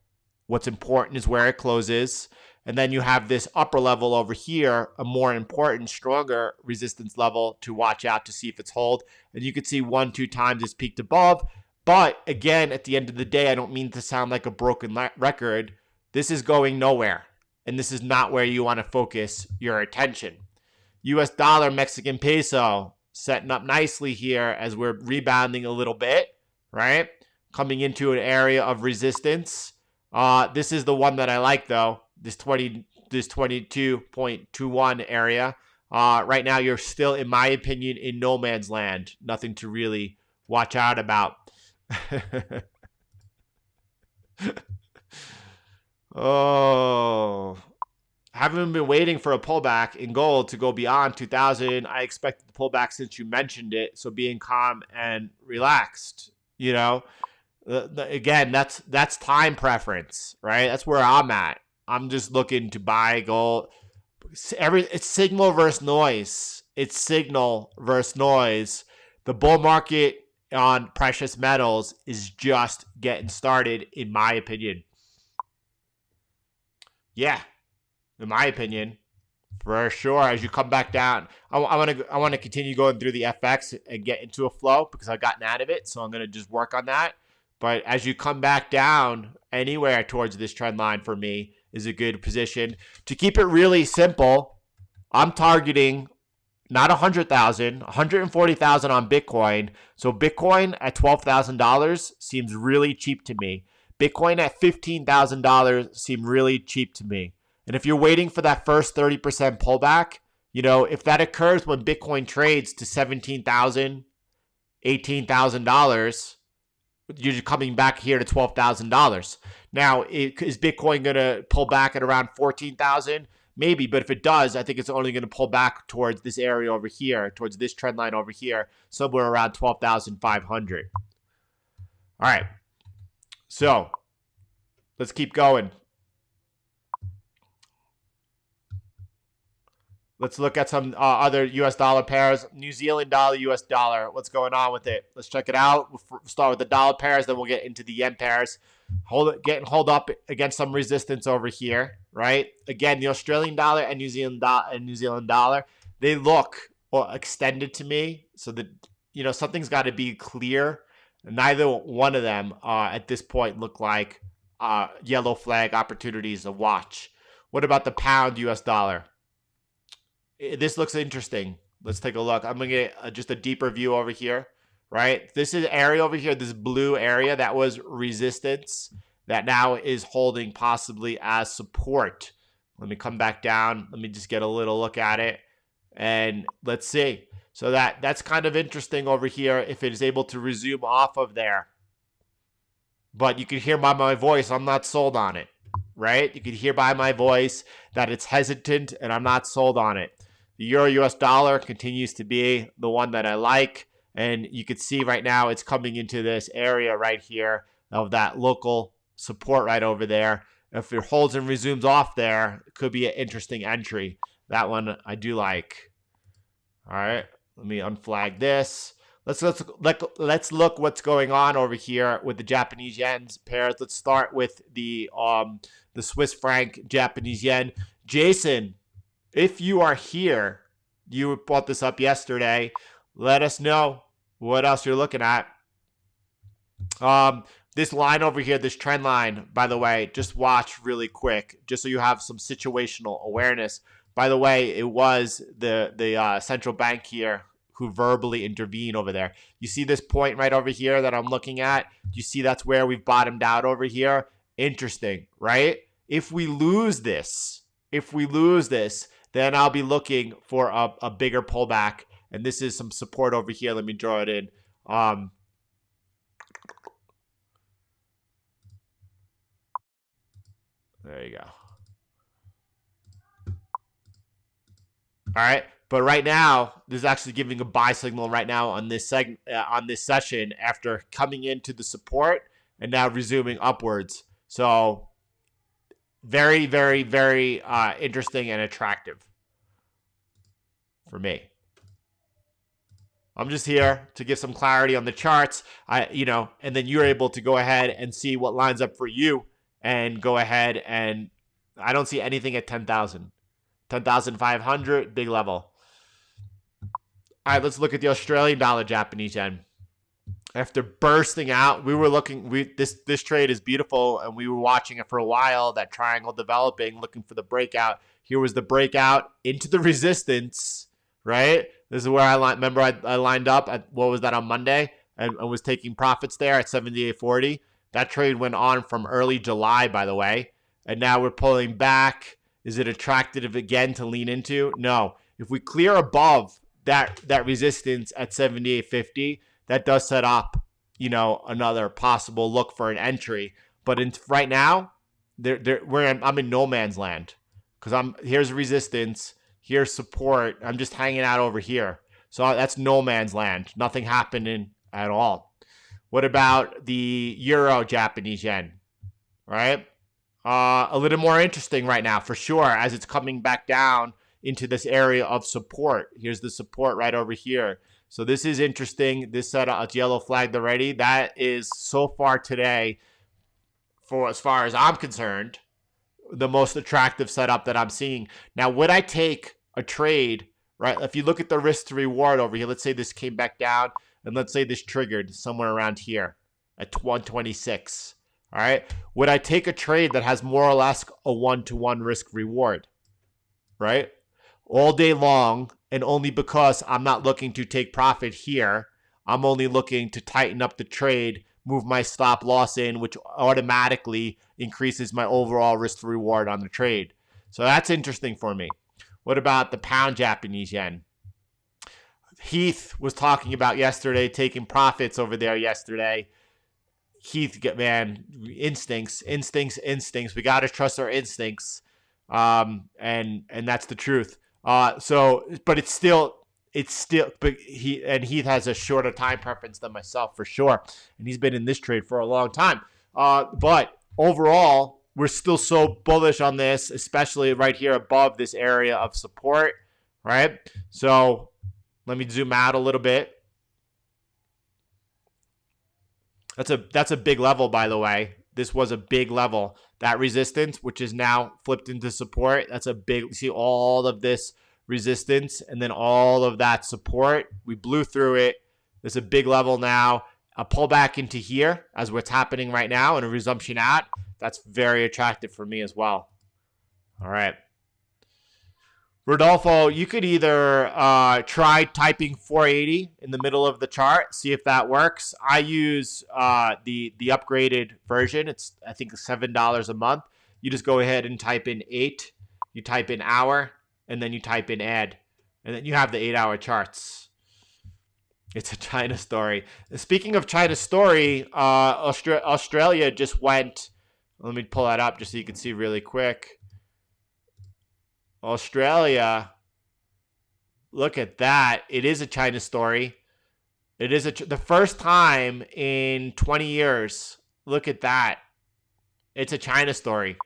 What's important is where it closes. And then you have this upper level over here, a more important, stronger resistance level to watch out to see if it's hold. And you can see 1-2 times it's peaked above. But again, at the end of the day, I don't mean to sound like a broken record. This is going nowhere. And this is not where you want to focus your attention. US dollar, Mexican peso, setting up nicely here as we're rebounding a little bit, right? Coming into an area of resistance. This is the one that I like, though. This 22.21 area. Right now, you're still, in my opinion, in no man's land. Nothing to really watch out about. Oh, haven't been waiting for a pullback in gold to go beyond 2000. I expected the pullback since you mentioned it. So being calm and relaxed, you know, again, that's time preference, right? That's where I'm at. I'm just looking to buy gold. It's signal versus noise. It's signal versus noise. The bull market on precious metals is just getting started, in my opinion. Yeah, in my opinion, for sure. As you come back down, I want to continue going through the FX and get into a flow because I've gotten out of it. So I'm going to just work on that. But as you come back down anywhere towards this trend line, for me, is a good position. To keep it really simple, I'm targeting not 100,000, 140,000 on Bitcoin. So Bitcoin at $12,000 seems really cheap to me. Bitcoin at $15,000 seem really cheap to me. And if you're waiting for that first 30% pullback, you know, if that occurs when Bitcoin trades to $17,000, $18,000, you're coming back here to $12,000. Now, is Bitcoin going to pull back at around 14,000? Maybe, but if it does, I think it's only going to pull back towards this area over here, towards this trend line over here, somewhere around 12,500. All right. So, let's keep going. Let's look at some other U.S. dollar pairs. New Zealand dollar, U.S. dollar. What's going on with it? Let's check it out. We'll start with the dollar pairs, then we'll get into the yen pairs. Getting hold up against some resistance over here, right? Again, the Australian dollar and New Zealand dollar, they look extended to me. So that, you know, something's got to be clear. Neither one of them at this point look like yellow flag opportunities to watch. What about the pound U.S. dollar? This looks interesting. Let's take a look. I'm going to get just a deeper view over here, right? This is area over here, this blue area that was resistance that now is holding possibly as support. Let me come back down. Let me just get a little look at it, and let's see. So that's kind of interesting over here if it is able to resume off of there. But you can hear by my voice, I'm not sold on it, right? You can hear by my voice that it's hesitant and I'm not sold on it. The Euro US dollar continues to be the one that I like. And you can see right now it's coming into this area right here of that local support right over there. If it holds and resumes off there, it could be an interesting entry. That one I do like. All right, let me unflag this. Let's look what's going on over here with the Japanese yen pairs. Let's start with the Swiss franc Japanese yen. Jason, if you are here, you brought this up yesterday. Let us know what else you're looking at. This line over here, this trend line, by the way, just watch really quick, just so you have some situational awareness. By the way, it was the central bank here who verbally intervened over there. You see this point right over here that I'm looking at? You see that's where we've bottomed out over here? Interesting, right? If we lose this, then I'll be looking for a bigger pullback. And this is some support over here. Let me draw it in. There you go. All right. But right now, this is actually giving a buy signal right now on this session after coming into the support and now resuming upwards. So very, very, very interesting and attractive for me. I'm just here to give some clarity on the charts. And then you're able to go ahead and see what lines up for you and go ahead, and I don't see anything at 10,000. 10,500, big level. All right, let's look at the Australian dollar, Japanese yen. After bursting out, we were looking, this trade is beautiful, and we were watching it for a while, that triangle developing, looking for the breakout. Here was the breakout into the resistance, right? This is where I lined up at, what was that, on Monday, and was taking profits there at 78.40. That trade went on from early July, by the way, and now we're pulling back. Is it attractive again to lean into? No. If we clear above that resistance at 78.50, that does set up, another possible look for an entry. But right now, I'm in no man's land, because here's resistance, here's support. I'm just hanging out over here. So that's no man's land. Nothing happening at all. What about the euro, Japanese yen? Right? A little more interesting right now, for sure, as it's coming back down into this area of support. Here's the support right over here. So this is interesting. This setup, it's yellow flagged already. That is, so far today, for as far as I'm concerned, the most attractive setup that I'm seeing. Now, would I take a trade, right? If you look at the risk to reward over here, let's say this came back down, and let's say this triggered somewhere around here at 126. All right. Would I take a trade that has more or less a 1-to-1 risk reward, right? All day long, and only because I'm not looking to take profit here. I'm only looking to tighten up the trade, move my stop loss in, which automatically increases my overall risk to reward on the trade. So that's interesting for me. What about the pound Japanese yen? Heath was talking about yesterday, taking profits over there yesterday. Heath, man, instincts. We got to trust our instincts. And that's the truth. But Heath has a shorter time preference than myself, for sure. And he's been in this trade for a long time. But overall, we're still so bullish on this, especially right here above this area of support, right? So let me zoom out a little bit. That's a big level, by the way. This was a big level. That resistance, which is now flipped into support, that's a big, you see all of this resistance and then all of that support. We blew through it. There's a big level now. A pullback into here, as what's happening right now, and a resumption at. That's very attractive for me as well. All right. Rodolfo, you could either try typing 480 in the middle of the chart, see if that works. I use the upgraded version. It's, I think, $7 a month. You just go ahead and type in 8. You type in hour, and then you type in add. And then you have the 8-hour charts. It's a China story. Speaking of China story, Australia just went. Let me pull that up just so you can see really quick. Australia, look at that. It is a China story. It is the first time in 20 years. Look at that. It's a China story.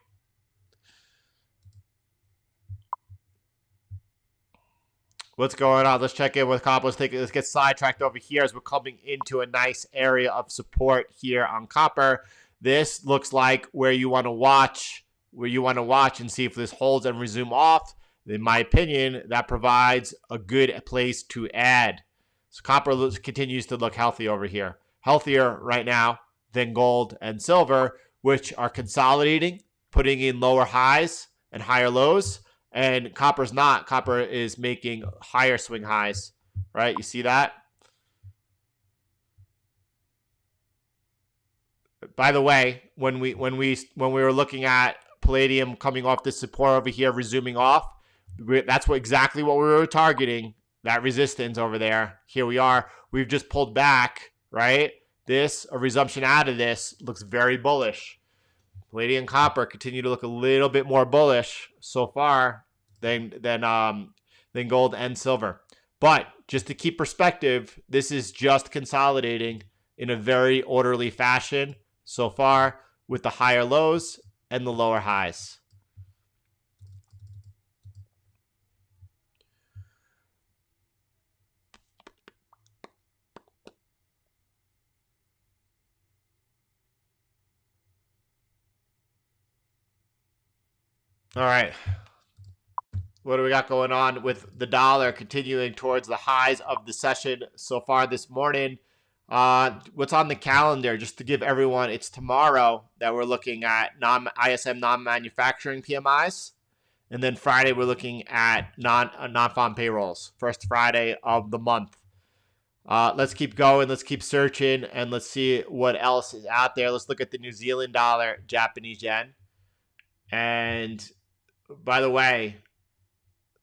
What's going on? Let's check in with copper. Let's get sidetracked over here as we're coming into a nice area of support here on copper. This looks like where you want to watch and see if this holds and resume off. In my opinion, that provides a good place to add. So copper continues to look healthy over here. Healthier right now than gold and silver, which are consolidating, putting in lower highs and higher lows. And copper's not. Copper is making higher swing highs, right? You see that? By the way, when we were looking at palladium coming off this support over here, resuming off, that's exactly what we were targeting, that resistance over there. Here we are. We've just pulled back, right? A resumption out of this looks very bullish. Palladium and copper continue to look a little bit more bullish so far than gold and silver. But just to keep perspective, this is just consolidating in a very orderly fashion so far. with the higher lows and the lower highs. All right. What do we got going on with the dollar continuing towards the highs of the session so far this morning? What's on the calendar? Just to give everyone, it's tomorrow that we're looking at ISM non-manufacturing PMIs. And then Friday, we're looking at non-farm payrolls. First Friday of the month. Let's keep going. Let's keep searching. And let's see what else is out there. Let's look at the New Zealand dollar, Japanese yen. And by the way,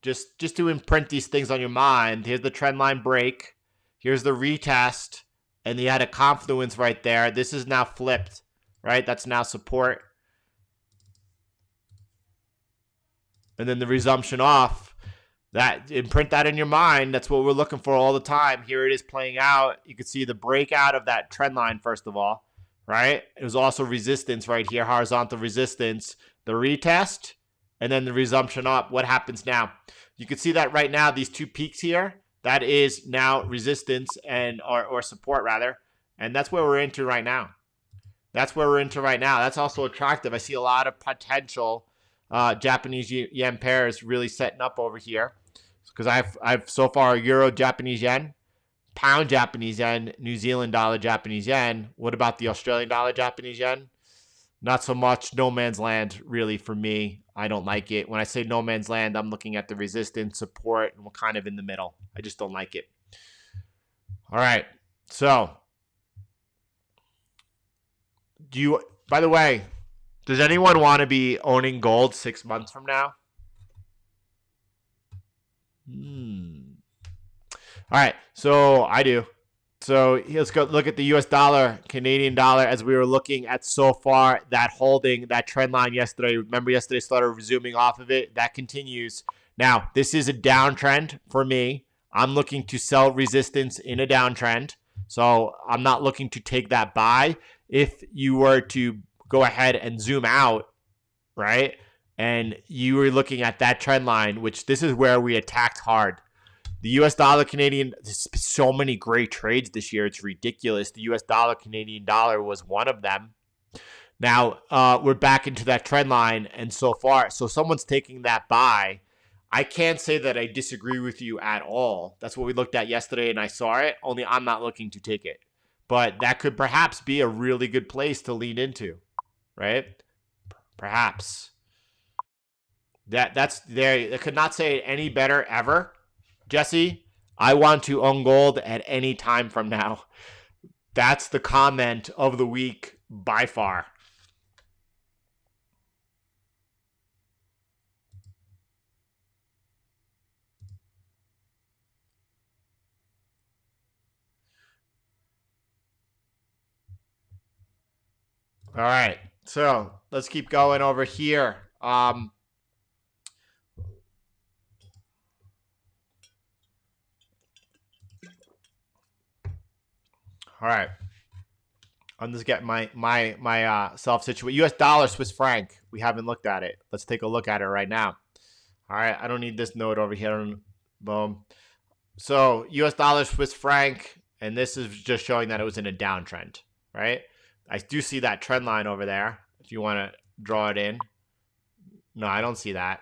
just to imprint these things on your mind, here's the trend line break. Here's the retest. And you had a confluence right there. This is now flipped, right? That's now support. And then the resumption off. That imprint that in your mind. That's what we're looking for all the time. Here it is playing out. You can see the breakout of that trend line, first of all, right? It was also resistance right here, horizontal resistance. The retest, and then the resumption up. What happens now? You can see that right now, these two peaks here, that is now resistance and or support rather. And that's where we're into right now. That's where we're into right now. That's also attractive. I see a lot of potential Japanese yen pairs really setting up over here. Because I've so far Euro Japanese yen, pound Japanese yen, New Zealand dollar Japanese yen. What about the Australian dollar Japanese yen? Not so much. No man's land, really, for me. I don't like it. When I say no man's land, I'm looking at the resistance, support, and we're kind of in the middle. I just don't like it. All right. So, by the way, does anyone want to be owning gold 6 months from now? All right. So, I do. So let's go look at the US dollar, Canadian dollar, as we were looking at so far that holding that trend line yesterday. Remember yesterday started resuming off of it. That continues. Now, this is a downtrend for me. I'm looking to sell resistance in a downtrend. So I'm not looking to take that buy. If you were to go ahead and zoom out, right, and you were looking at that trend line, which this is where we attacked hard. The US dollar Canadian, there's so many great trades this year. It's ridiculous. The US dollar Canadian dollar was one of them. Now, we're back into that trend line. And so far, so someone's taking that buy. I can't say that I disagree with you at all. That's what we looked at yesterday and I saw it. Only I'm not looking to take it. But that could perhaps be a really good place to lean into, right? Perhaps. That's there. I could not say it any better ever. Jesse, I want to own gold at any time from now. That's the comment of the week by far. All right. So let's keep going over here. All right. I'm just getting my self situated. US dollar, Swiss franc. We haven't looked at it. Let's take a look at it right now. All right. I don't need this note over here. Boom. So US dollar, Swiss franc, and this is just showing that it was in a downtrend, right? I do see that trend line over there. If you want to draw it in. No, I don't see that.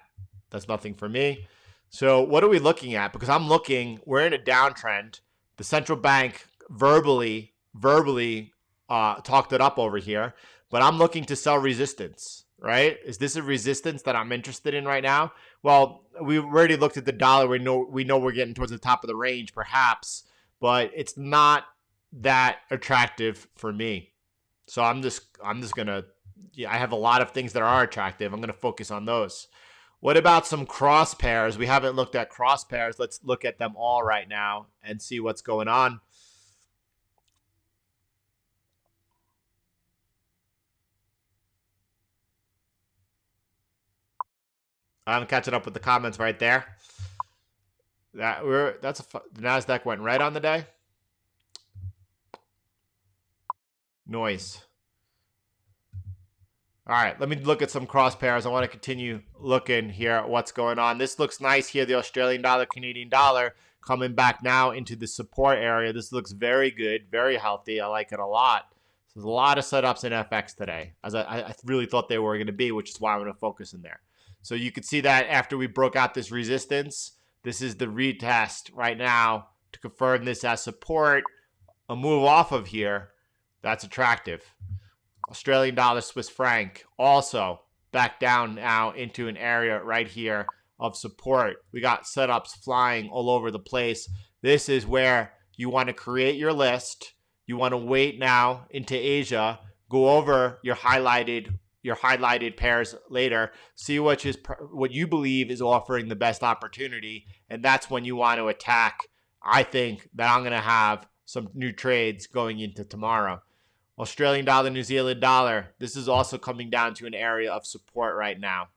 That's nothing for me. So what are we looking at? Because we're in a downtrend. The central bank verbally talked it up over here, but I'm looking to sell resistance, right? Is this a resistance that I'm interested in right now? Well, we've already looked at the dollar. We know we're getting towards the top of the range, perhaps, but it's not that attractive for me. So I'm just gonna. I have a lot of things that are attractive. I'm gonna focus on those. What about some cross pairs? We haven't looked at cross pairs. Let's look at them all right now and see what's going on. I'm catching up with the comments right there. The Nasdaq went red on the day. Noise. All right, let me look at some cross pairs. I want to continue looking here at what's going on. This looks nice here, the Australian dollar, Canadian dollar, coming back now into the support area. This looks very good, very healthy. I like it a lot. So there's a lot of setups in FX today, as I really thought they were going to be, which is why I'm going to focus in there. So you can see that after we broke out this resistance, this is the retest right now to confirm this as support. A move off of here, that's attractive. Australian dollar, Swiss franc, also back down now into an area right here of support. We got setups flying all over the place. This is where you want to create your list. You want to wait now into Asia, go over your highlighted pairs later, see what you believe is offering the best opportunity, and that's when you want to attack. I think that I'm going to have some new trades going into tomorrow. Australian dollar, New Zealand dollar. This is also coming down to an area of support right now.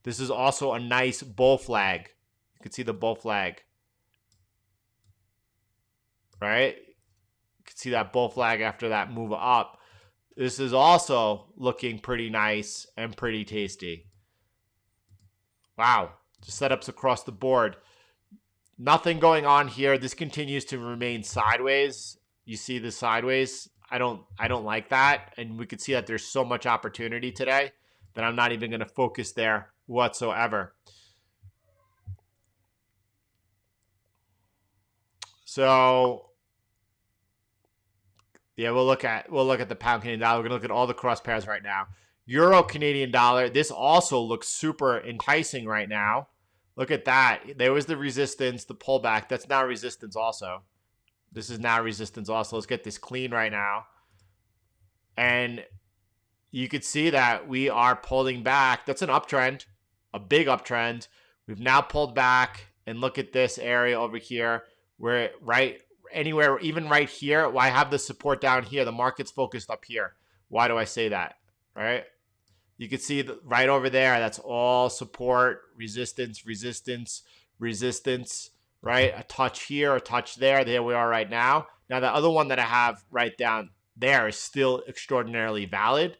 This is also a nice bull flag. You can see the bull flag, right? You can see that bull flag after that move up. This is also looking pretty nice and pretty tasty. Wow, just setups across the board. Nothing going on here. This continues to remain sideways. You see the sideways. I don't like that. And we could see that there's so much opportunity today that I'm not even going to focus there whatsoever. So yeah, we'll look at the pound Canadian dollar. We're going to look at all the cross pairs right now. Euro Canadian dollar. This also looks super enticing right now. Look at that. There was the resistance, the pullback. That's now resistance also. This is now resistance also. Let's get this clean right now. And you could see that we are pulling back. That's an uptrend, a big uptrend. We've now pulled back, and look at this area over here where anywhere, even right here, why have the support down here? The market's focused up here. Why do I say that, right? You can see right over there, that's all support, resistance, resistance, resistance, right? A touch here, a touch there. There we are right now. Now, the other one that I have right down there is still extraordinarily valid.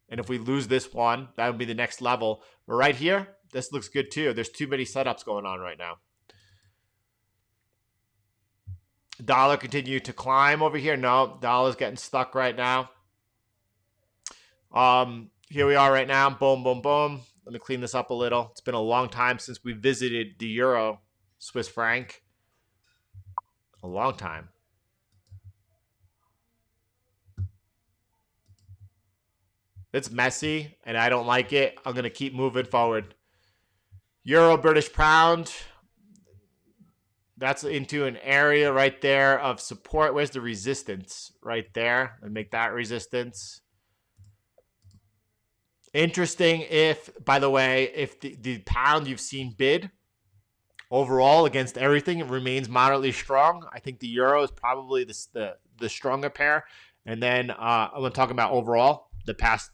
And if we lose this one, that would be the next level. But right here, this looks good too. There's too many setups going on right now. Dollar continue to climb over here. No, dollar's getting stuck right now. Here we are right now. Boom, boom, boom. Let me clean this up a little. It's been a long time since we visited the euro, Swiss franc. A long time. It's messy, and I don't like it. I'm going to keep moving forward. Euro, British pound. That's into an area right there of support. Where's the resistance? Right there. And make that resistance. Interesting if, by the way, if the pound you've seen bid overall against everything, it remains moderately strong. I think the euro is probably the stronger pair. And then I'm talking about overall, the past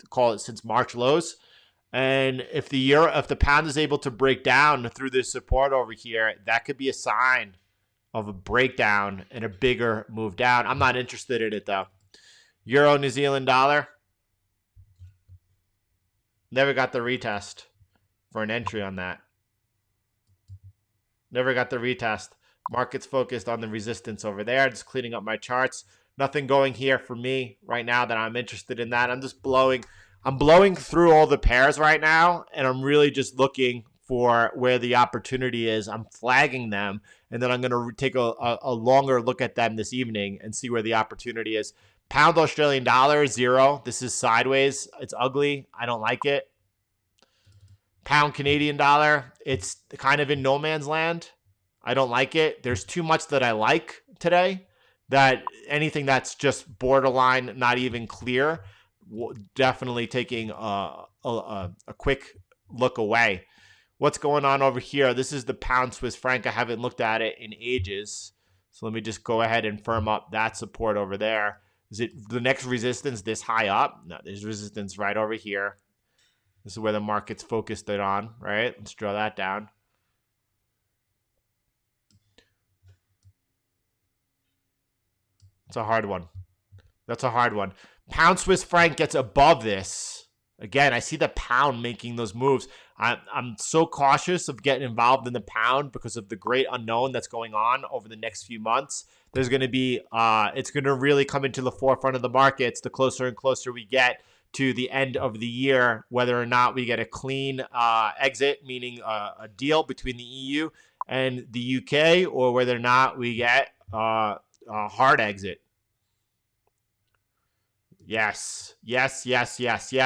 call it since March lows. And if the pound is able to break down through this support over here, that could be a sign of a breakdown and a bigger move down. I'm not interested in it though. Euro, New Zealand dollar. Never got the retest for an entry on that. Never got the retest. Market's focused on the resistance over there. Just cleaning up my charts. Nothing going here for me right now that I'm interested in that. I'm just blowing. I'm blowing through all the pairs right now, and I'm really just looking for where the opportunity is. I'm flagging them, and then I'm going to take a longer look at them this evening and see where the opportunity is. Pound Australian dollar, 0. This is sideways. It's ugly. I don't like it. Pound Canadian dollar, it's kind of in no man's land. I don't like it. There's too much that I like today, that anything that's just borderline, not even clear, definitely taking a quick look away. What's going on over here? This is the pound Swiss franc. I haven't looked at it in ages. So let me just go ahead and firm up that support over there. Is it the next resistance this high up? No, there's resistance right over here. This is where the market's focused it on, right? Let's draw that down. It's a hard one. That's a hard one. Pound Swiss franc gets above this. Again, I see the pound making those moves. I'm so cautious of getting involved in the pound because of the great unknown that's going on over the next few months. There's going to be, it's going to really come into the forefront of the markets the closer and closer we get to the end of the year, whether or not we get a clean exit, meaning a deal between the EU and the UK, or whether or not we get a hard exit. Yes.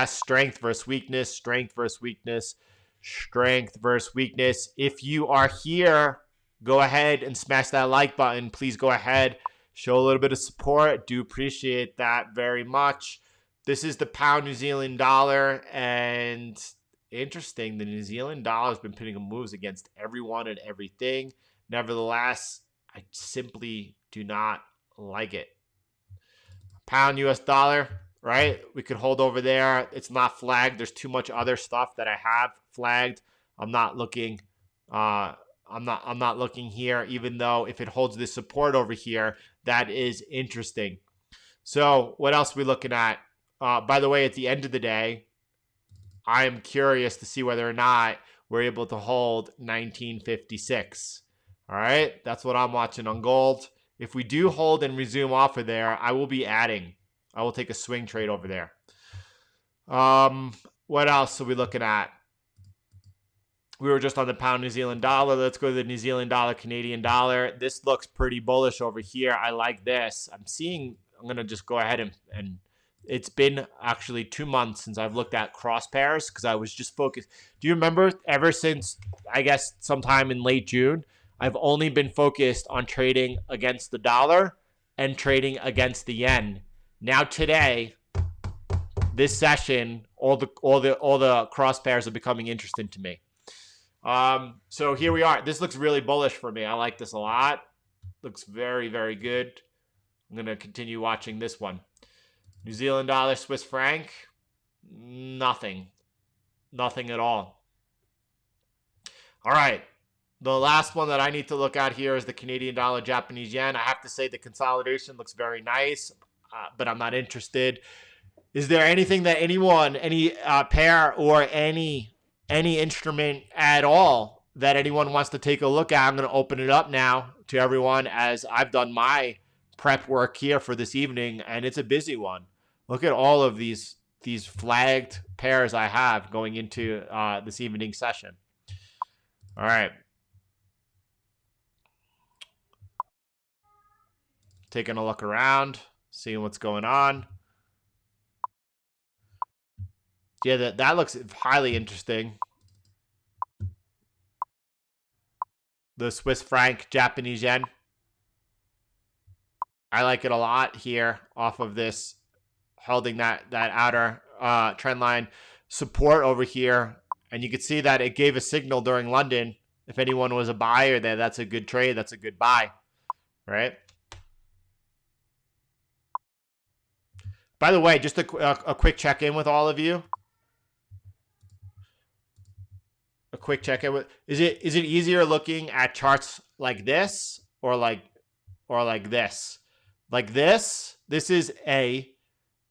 Strength versus weakness, strength versus weakness, strength versus weakness. If you are here, go ahead and smash that like button. Please go ahead. Show a little bit of support. Do appreciate that very much. This is the pound New Zealand dollar. And interesting, the New Zealand dollar has been putting moves against everyone and everything. Nevertheless, I simply do not like it. Pound US dollar, right? We could hold over there. It's not flagged. There's too much other stuff that I have flagged. I'm not looking. I'm not looking here. Even though if it holds this support over here, that is interesting. So what else are we looking at? By the way, at the end of the day, I am curious to see whether or not we're able to hold 1956. All right, that's what I'm watching on gold. If we do hold and resume off of there, I will be adding. I will take a swing trade over there. What else are we looking at? We were just on the pound New Zealand dollar. Let's go to the New Zealand dollar, Canadian dollar. This looks pretty bullish over here. I like this. I'm going to just go ahead and it's been actually 2 months since I've looked at cross pairs because I was just focused. Do you remember ever since, I guess, sometime in late June, I've only been focused on trading against the dollar and trading against the yen. Now today, this session, all the cross pairs are becoming interesting to me. So here we are. This looks really bullish for me. I like this a lot. Looks very, very good. I'm going to continue watching this one. New Zealand dollar, Swiss franc, nothing. Nothing at all. All right. The last one that I need to look at here is the Canadian dollar, Japanese yen. I have to say the consolidation looks very nice, but I'm not interested. Is there anything that anyone, any pair or any instrument at all that anyone wants to take a look at? I'm going to open it up now to everyone as I've done my prep work here for this evening, and it's a busy one. Look at all of these flagged pairs I have going into this evening session. All right. Taking a look around, seeing what's going on. Yeah, that looks highly interesting. The Swiss franc, Japanese yen. I like it a lot here off of this, holding that outer trend line support over here. And you can see that it gave a signal during London. If anyone was a buyer there, that's a good trade. That's a good buy, right? By the way, just a quick check-in with all of you. A quick check-in with, is it easier looking at charts like this or like this? Like this is A,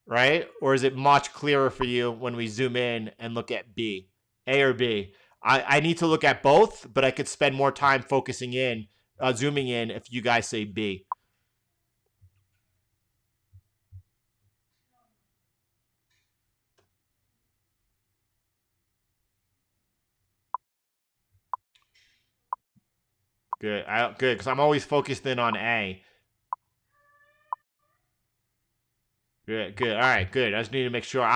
right? Or is it much clearer for you when we zoom in and look at B? A or B? I need to look at both, but I could spend more time focusing in, zooming in if you guys say B. Good. Good, because I'm always focused in on A. Good. All right. Good. I just need to make sure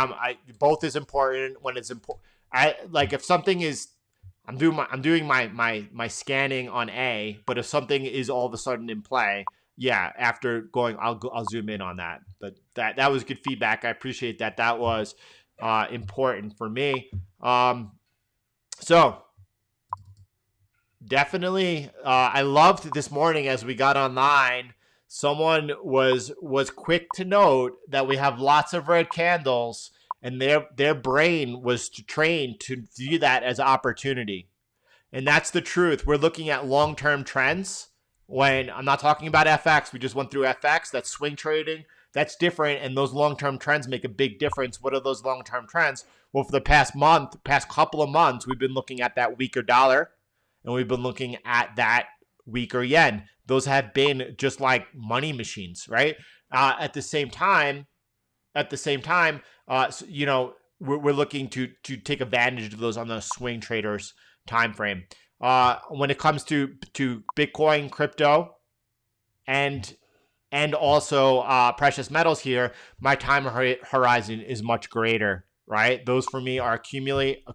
both is important when it's important. If something is, I'm doing my scanning on A, but if something is all of a sudden in play, yeah, after going, I'll zoom in on that. But that was good feedback. I appreciate that. That was important for me. So definitely, I loved this morning as we got online. Someone was quick to note that we have lots of red candles, and their brain was trained to view that as opportunity. And that's the truth. We're looking at long-term trends. When I'm not talking about FX, we just went through FX. That's swing trading. That's different, and those long-term trends make a big difference. What are those long-term trends? Well, for the past couple of months, we've been looking at that weaker dollar, and we've been looking at that weaker yen. Those have been just like money machines, right? At the same time, we're looking to take advantage of those on the swing traders time frame. When it comes to Bitcoin, crypto, and also precious metals here, my time horizon is much greater, right? Those for me are accumulate.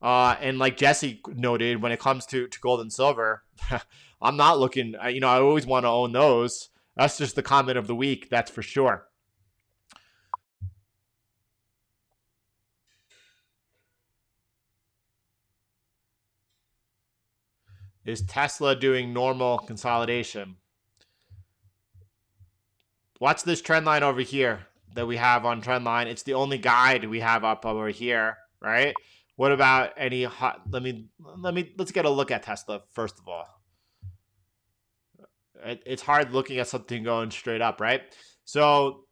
And like Jesse noted, when it comes to gold and silver, I'm not looking, I always want to own those. That's just the comment of the week, that's for sure. Is Tesla doing normal consolidation? Watch this trend line over here that we have on trend line. It's the only guide we have up over here, right? What about any hot? Let's get a look at Tesla first of all. It's hard looking at something going straight up, right? So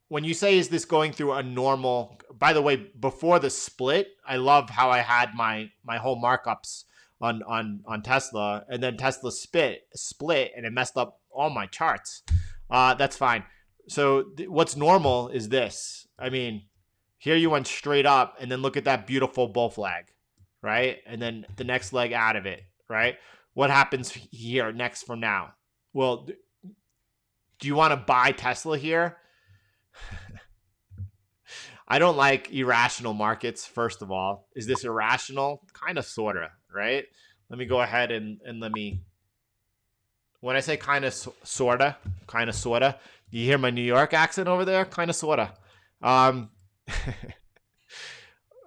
when you say, is this going through a normal, by the way, before the split, I love how I had my whole markups on Tesla, and then Tesla split and it messed up all my charts. That's fine. So what's normal is this. I mean, here you went straight up, and then look at that beautiful bull flag, right? And then the next leg out of it, right? What happens here next from now? Well, do you want to buy Tesla here? I don't like irrational markets, first of all. Is this irrational? Kind of, sort of, right? Let me go ahead and when I say kind of, sort of, you hear my New York accent over there? Kind of, sort of.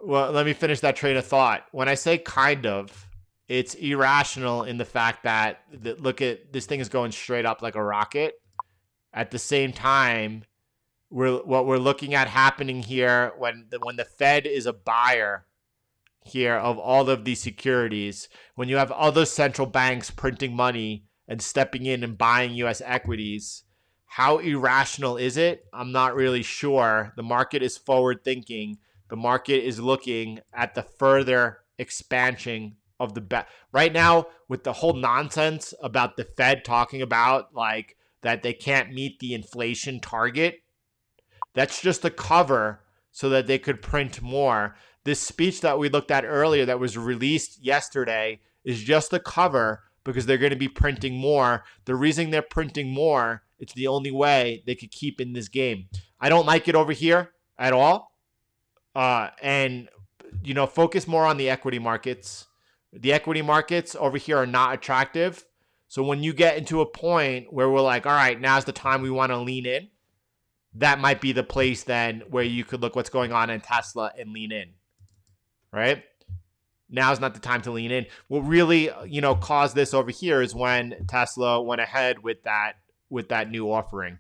Well, let me finish that train of thought. When I say kind of, it's irrational in the fact that, look at this thing is going straight up like a rocket. At the same time, what we're looking at happening here when the Fed is a buyer here of all of these securities, when you have other central banks printing money and stepping in and buying U.S. equities, how irrational is it? I'm not really sure. The market is forward thinking. The market is looking at the further expansion of the right now with the whole nonsense about the Fed talking about like that they can't meet the inflation target. That's just a cover so that they could print more. This speech that we looked at earlier that was released yesterday is just a cover because they're going to be printing more. The reason they're printing more, it's the only way they could keep in this game. I don't like it over here at all. And, focus more on the equity markets. The equity markets over here are not attractive. So when you get into a point where we're like, all right, now's the time we want to lean in, that might be the place then where you could look what's going on in Tesla and lean in, right? Now's not the time to lean in. What really, caused this over here is when Tesla went ahead with that new offering.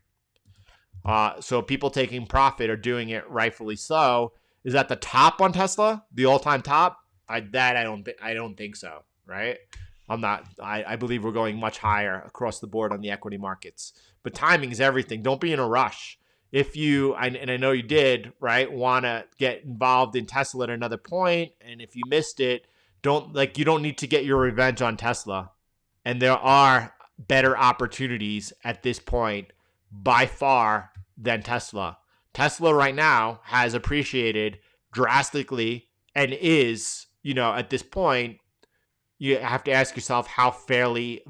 So people taking profit are doing it rightfully so. Is that the top on Tesla, the all-time top? I don't think so, right? I believe we're going much higher across the board on the equity markets. But timing is everything. Don't be in a rush. If you, and I know you did, right, want to get involved in Tesla at another point, and if you missed it, you don't need to get your revenge on Tesla. And there are better opportunities at this point by far than Tesla. Tesla right now has appreciated drastically and is, at this point, you have to ask yourself how fairly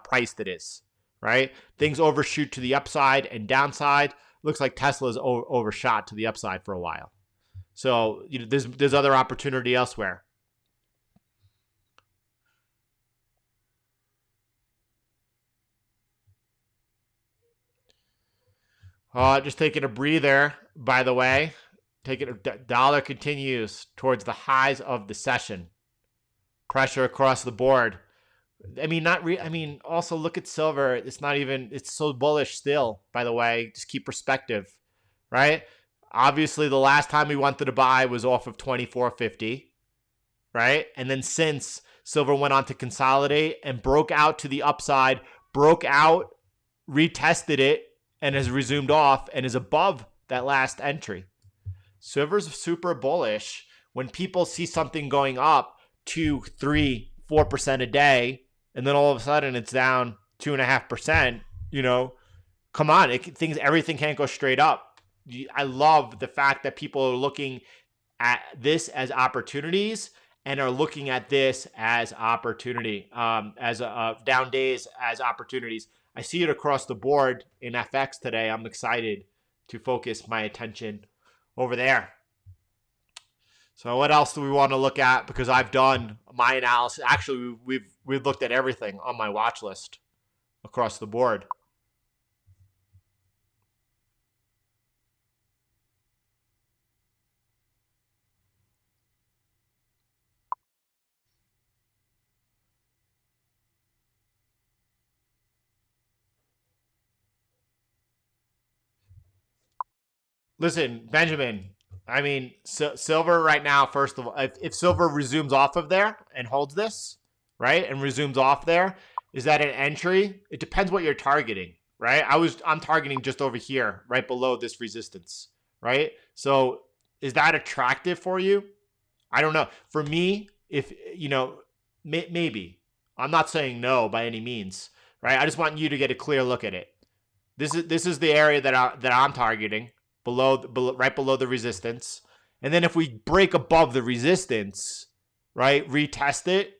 priced it is, right? Things overshoot to the upside and downside. Looks like Tesla's overshot to the upside for a while. So there's other opportunity elsewhere. Just taking a breather, by the way. Dollar continues towards the highs of the session. Pressure across the board. Also look at silver. It's so bullish still, by the way. Just keep perspective, right? Obviously, the last time we wanted to buy was off of 24.50, right? And then since silver went on to consolidate and broke out to the upside, broke out, retested it, and has resumed off and is above that last entry. Silver's super bullish. When people see something going up 2, 3, 4% a day, and then all of a sudden it's down 2.5%, come on, everything can't go straight up. I love the fact that people are looking at this as opportunities and are looking at this as opportunity, as down days as opportunities. I see it across the board in FX today. I'm excited to focus my attention over there. So what else do we want to look at? Because I've done my analysis. Actually, we've looked at everything on my watch list across the board. Listen, Benjamin, I mean, silver right now, first of all, if silver resumes off of there and holds this, right, and resumes off there, is that an entry? It depends what you're targeting, right? I'm targeting just over here, right below this resistance, right? So is that attractive for you? I don't know. For me, if, maybe. I'm not saying no by any means, right? I just want you to get a clear look at it. This is the area that I'm targeting. Right below the resistance. And then if we break above the resistance, right, retest it,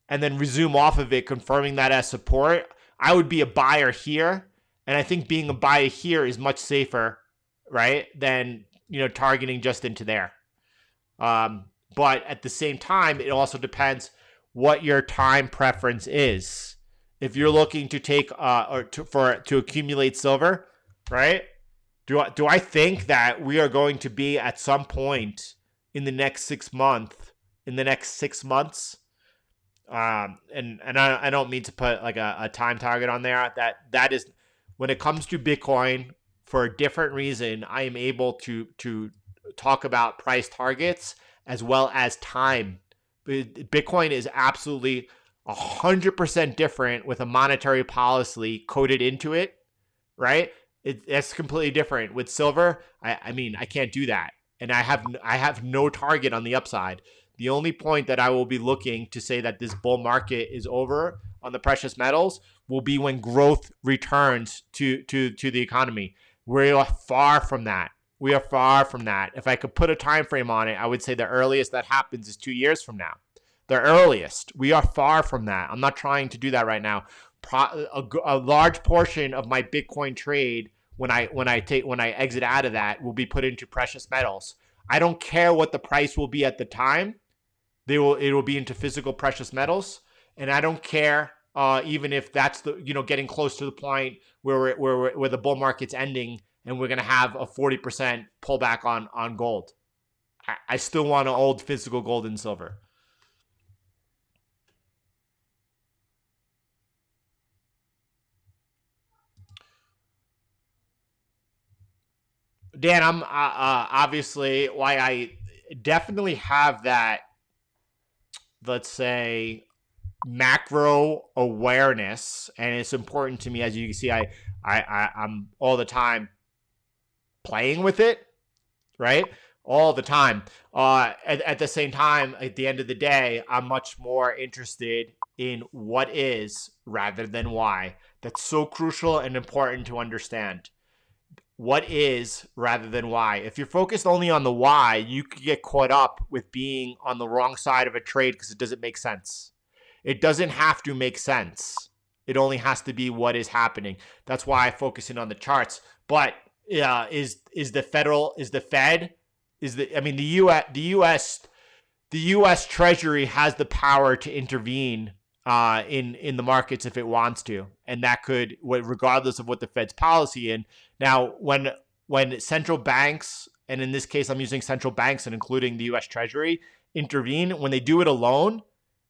and then resume off of it, confirming that as support, I would be a buyer here. And I think being a buyer here is much safer, right, than, targeting just into there. But at the same time, it also depends what your time preference is. If you're looking to take to accumulate silver, right? Do I think that we are going to be at some point in the next 6 months, and I don't mean to put like a time target on there. That is, when it comes to Bitcoin, for a different reason, I am able to talk about price targets as well as time. Bitcoin is absolutely 100% different with a monetary policy coded into it, right? That's completely different. With silver, I mean, I can't do that. And I have no target on the upside. The only point that I will be looking to say that this bull market is over on the precious metals will be when growth returns to the economy. We are far from that. If I could put a time frame on it, I would say the earliest that happens is 2 years from now. The earliest. We are far from that. I'm not trying to do that right now. A large portion of my Bitcoin trade when I exit out of that will be put into precious metals. I don't care what the price will be at the time. It will be into physical precious metals, and I don't care even if that's getting close to the point where the bull market's ending and we're gonna have a 40% pullback on gold. I still want to hold physical gold and silver. Dan, I'm obviously why I definitely have that, let's say, macro awareness, and it's important to me. As you can see, I'm all the time playing with it, right? All the time. At the same time, at the end of the day, I'm much more interested in what is rather than why. That's so crucial and important to understand. What is rather than why. If you're focused only on the why, you could get caught up with being on the wrong side of a trade because it doesn't make sense. It doesn't have to make sense. It only has to be what is happening. That's why I focus in on the charts. But the U.S. Treasury has the power to intervene in the markets if it wants to, and that could, regardless of what the Fed's policy in. Now, when central banks, and in this case I'm using central banks and including the U.S. Treasury, intervene, when they do it alone,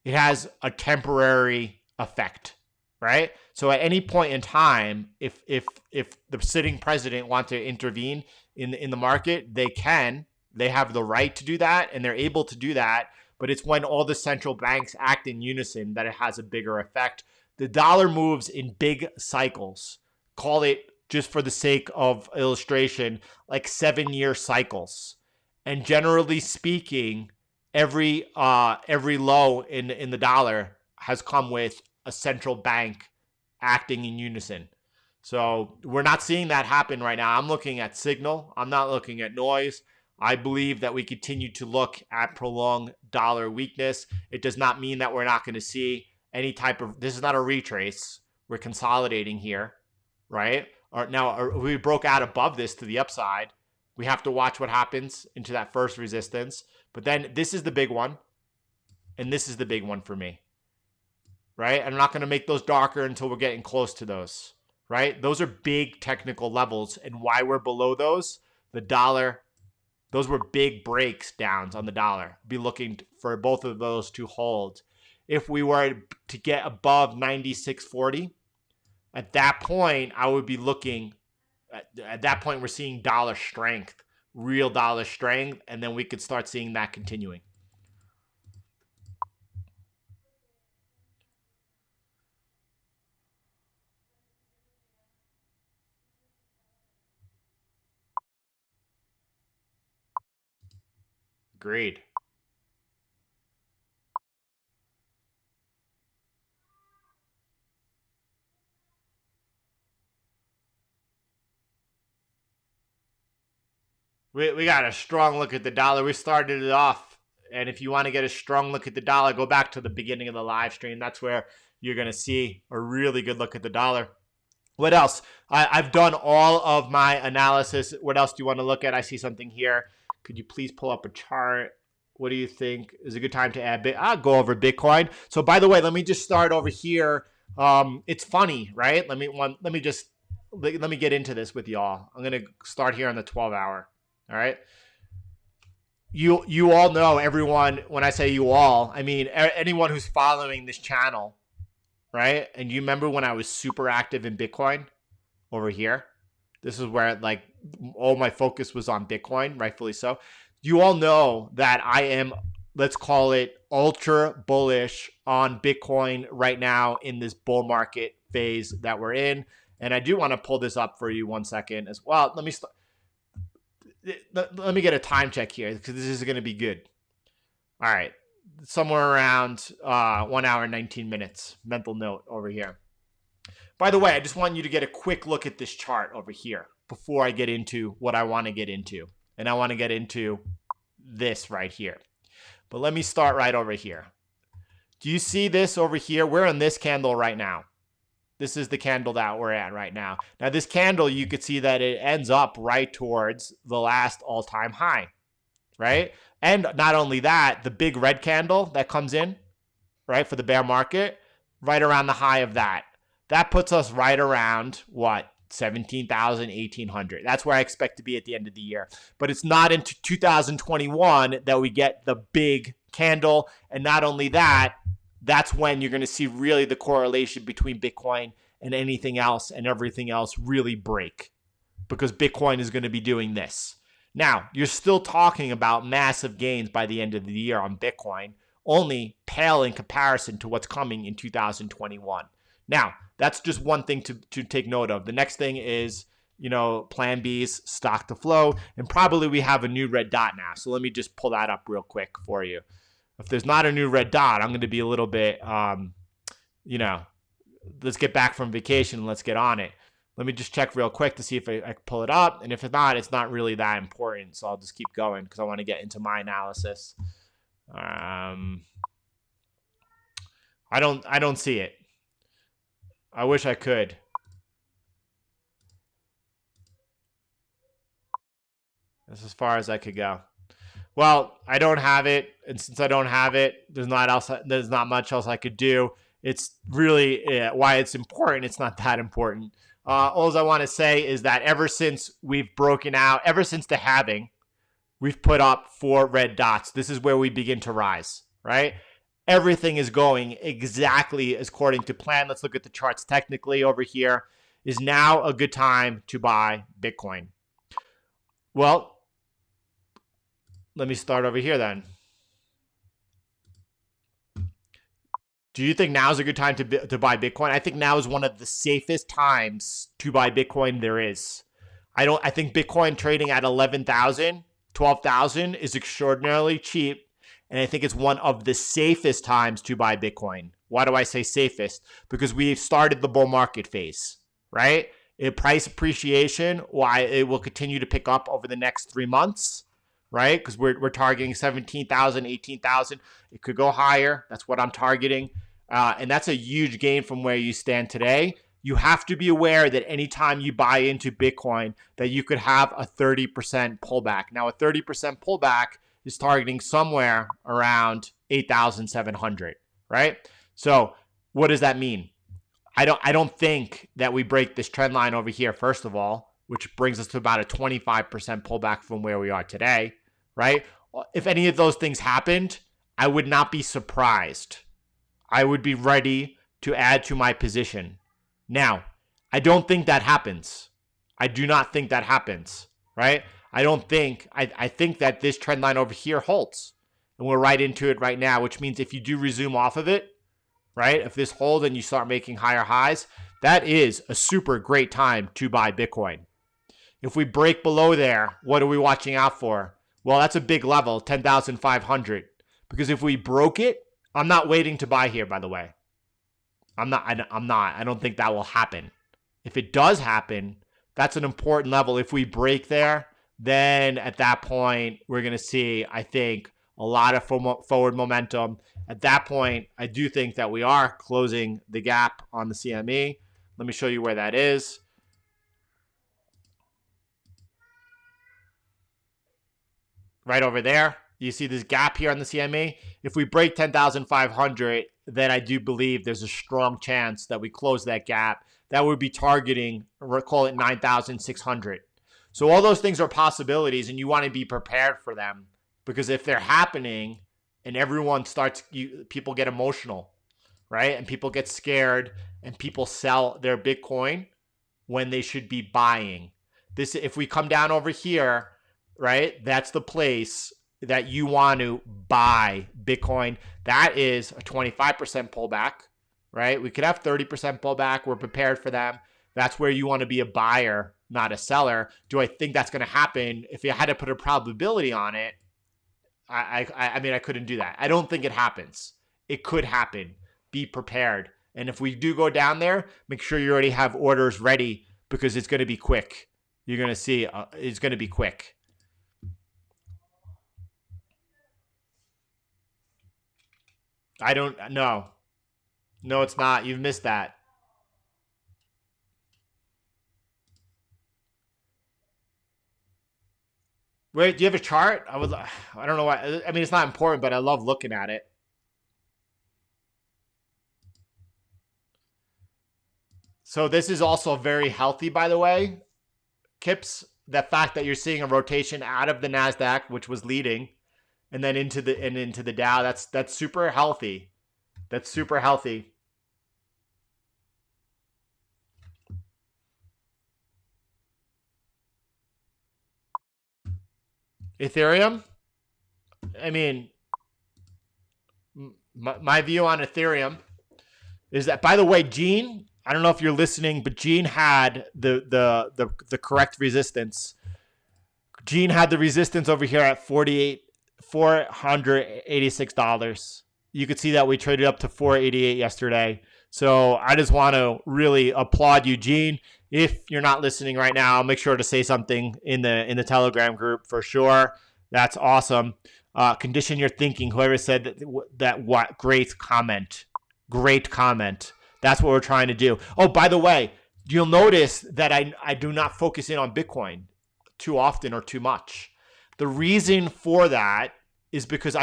it has a temporary effect, right? So at any point in time, if the sitting president wants to intervene in the market, they can. They have the right to do that, and they're able to do that. But it's when all the central banks act in unison that it has a bigger effect. The dollar moves in big cycles. Call it, just for the sake of illustration, like 7-year cycles. And generally speaking, every low in the dollar has come with a central bank acting in unison. So we're not seeing that happen right now. I'm looking at signal. I'm not looking at noise. I believe that we continue to look at prolonged dollar weakness. It does not mean that we're not going to see any type of, this is not a retrace. We're consolidating here, right? We broke out above this to the upside. We have to watch what happens into that first resistance. But then this is the big one. And this is the big one for me, right? I'm not going to make those darker until we're getting close to those, right? Those are big technical levels. And why we're below those, the dollar, those were big breaks downs on the dollar. Be looking for both of those to hold. If we were to get above 96.40, at that point, I would be looking, at that point, we're seeing dollar strength, real dollar strength, and then we could start seeing that continuing. Agreed. We got a strong look at the dollar. We started it off. And if you want to get a strong look at the dollar, go back to the beginning of the live stream. That's where you're going to see a really good look at the dollar. What else? I've done all of my analysis. What else do you want to look at? I see something here. Could you please pull up a chart? What do you think is a good time to add? I'll go over Bitcoin. So by the way, let me just start over here. It's funny, right? Let me get into this with y'all. I'm going to start here on the 12-hour. All right. You all know, everyone, when I say you all, I mean anyone who's following this channel, right? And you remember when I was super active in Bitcoin over here? This is where like all my focus was on Bitcoin, rightfully so. You all know that I am, let's call it, ultra bullish on Bitcoin right now in this bull market phase that we're in. And I do want to pull this up for you 1 second as well. Let me get a time check here because this is going to be good. All right. Somewhere around 1 hour and 19 minutes. Mental note over here. By the way, I just want you to get a quick look at this chart over here before I get into what I want to get into. And I want to get into this right here. But let me start right over here. Do you see this over here? We're on this candle right now. This is the candle that we're at right now. Now, this candle, you could see that it ends up right towards the last all-time high, right? And not only that, the big red candle that comes in, right, for the bear market, right around the high of that. That puts us right around, what, 17,000, 1,800. That's where I expect to be at the end of the year. But it's not into 2021 that we get the big candle. And not only that, that's when you're going to see really the correlation between Bitcoin and anything else and everything else really break, because Bitcoin is going to be doing this. Now, you're still talking about massive gains by the end of the year on Bitcoin, only pale in comparison to what's coming in 2021. Now, that's just one thing to take note of. The next thing is, Plan B's stock to flow, and probably we have a new red dot now. So let me just pull that up real quick for you. If there's not a new red dot, I'm going to be a little bit, let's get back from vacation and let's get on it. Let me just check real quick to see if I can pull it up. And if it's not, it's not really that important. So I'll just keep going because I want to get into my analysis. I don't see it. I wish I could. That's as far as I could go. Well, I don't have it, and since I don't have it, there's not much else I could do. It's really why it's important. It's not that important. All I want to say is that ever since we've broken out, ever since the halving, we've put up 4 red dots. This is where we begin to rise, right? Everything is going exactly according to plan. Let's look at the charts technically over here. Is now a good time to buy Bitcoin? Well, let me start over here then. Do you think now is a good time to buy Bitcoin? I think now is one of the safest times to buy Bitcoin there is. I think Bitcoin trading at 11,000, 12,000 is extraordinarily cheap. And I think it's one of the safest times to buy Bitcoin. Why do I say safest? Because we've started the bull market phase, right? Price appreciation, why it will continue to pick up over the next 3 months, right? Because we're targeting 17,000, 18,000. It could go higher. That's what I'm targeting. And that's a huge gain from where you stand today. You have to be aware that anytime you buy into Bitcoin, that you could have a 30% pullback. Now, a 30% pullback is targeting somewhere around 8,700, right? So what does that mean? I don't think that we break this trend line over here, first of all, which brings us to about a 25% pullback from where we are today, right? If any of those things happened, I would not be surprised. I would be ready to add to my position. Now, I don't think that happens. I do not think that happens, right? I think that this trend line over here holds. And we're right into it right now, which means if you do resume off of it, right? If this holds and you start making higher highs, that is a super great time to buy Bitcoin. If we break below there, what are we watching out for? Well, that's a big level, 10,500. Because if we broke it, I'm not waiting to buy here, by the way. I'm not. I don't think that will happen. If it does happen, that's an important level. If we break there, then at that point, we're going to see, I think, a lot of forward momentum. At that point, I do think that we are closing the gap on the CME. Let me show you where that is. Right over there. You see this gap here on the CME. If we break 10,500, then I do believe there's a strong chance that we close that gap. That would be targeting, call it 9,600. So all those things are possibilities, and you want to be prepared for them, because if they're happening and everyone people get emotional, right? And people get scared and people sell their Bitcoin when they should be buying. If we come down over here, right? That's the place that you want to buy Bitcoin. That is a 25% pullback, right? We could have 30% pullback. We're prepared for them. That's where you want to be a buyer, not a seller. Do I think that's going to happen? If you had to put a probability on it, I mean, I couldn't do that. I don't think it happens. It could happen. Be prepared. And if we do go down there, make sure you already have orders ready, because it's going to be quick. You're going to see it's going to be quick. I don't know. No, it's not. You've missed that. Wait, do you have a chart? I don't know why. I mean, it's not important, but I love looking at it. So this is also very healthy, by the way. Kips, the fact that you're seeing a rotation out of the Nasdaq, which was leading, and then into the Dow, that's super healthy. That's super healthy. Ethereum, I mean, my view on Ethereum is that, by the way, Gene, I don't know if you're listening, but Gene had the correct resistance. Gene had the resistance over here at $486. You could see that we traded up to $488 yesterday. So I just want to really applaud you, Gene. If you're not listening right now, make sure to say something in the Telegram group for sure. That's awesome. Condition your thinking. Whoever said that what great comment. Great comment. That's what we're trying to do. Oh, by the way, you'll notice that I do not focus in on Bitcoin too often or too much. The reason for that is because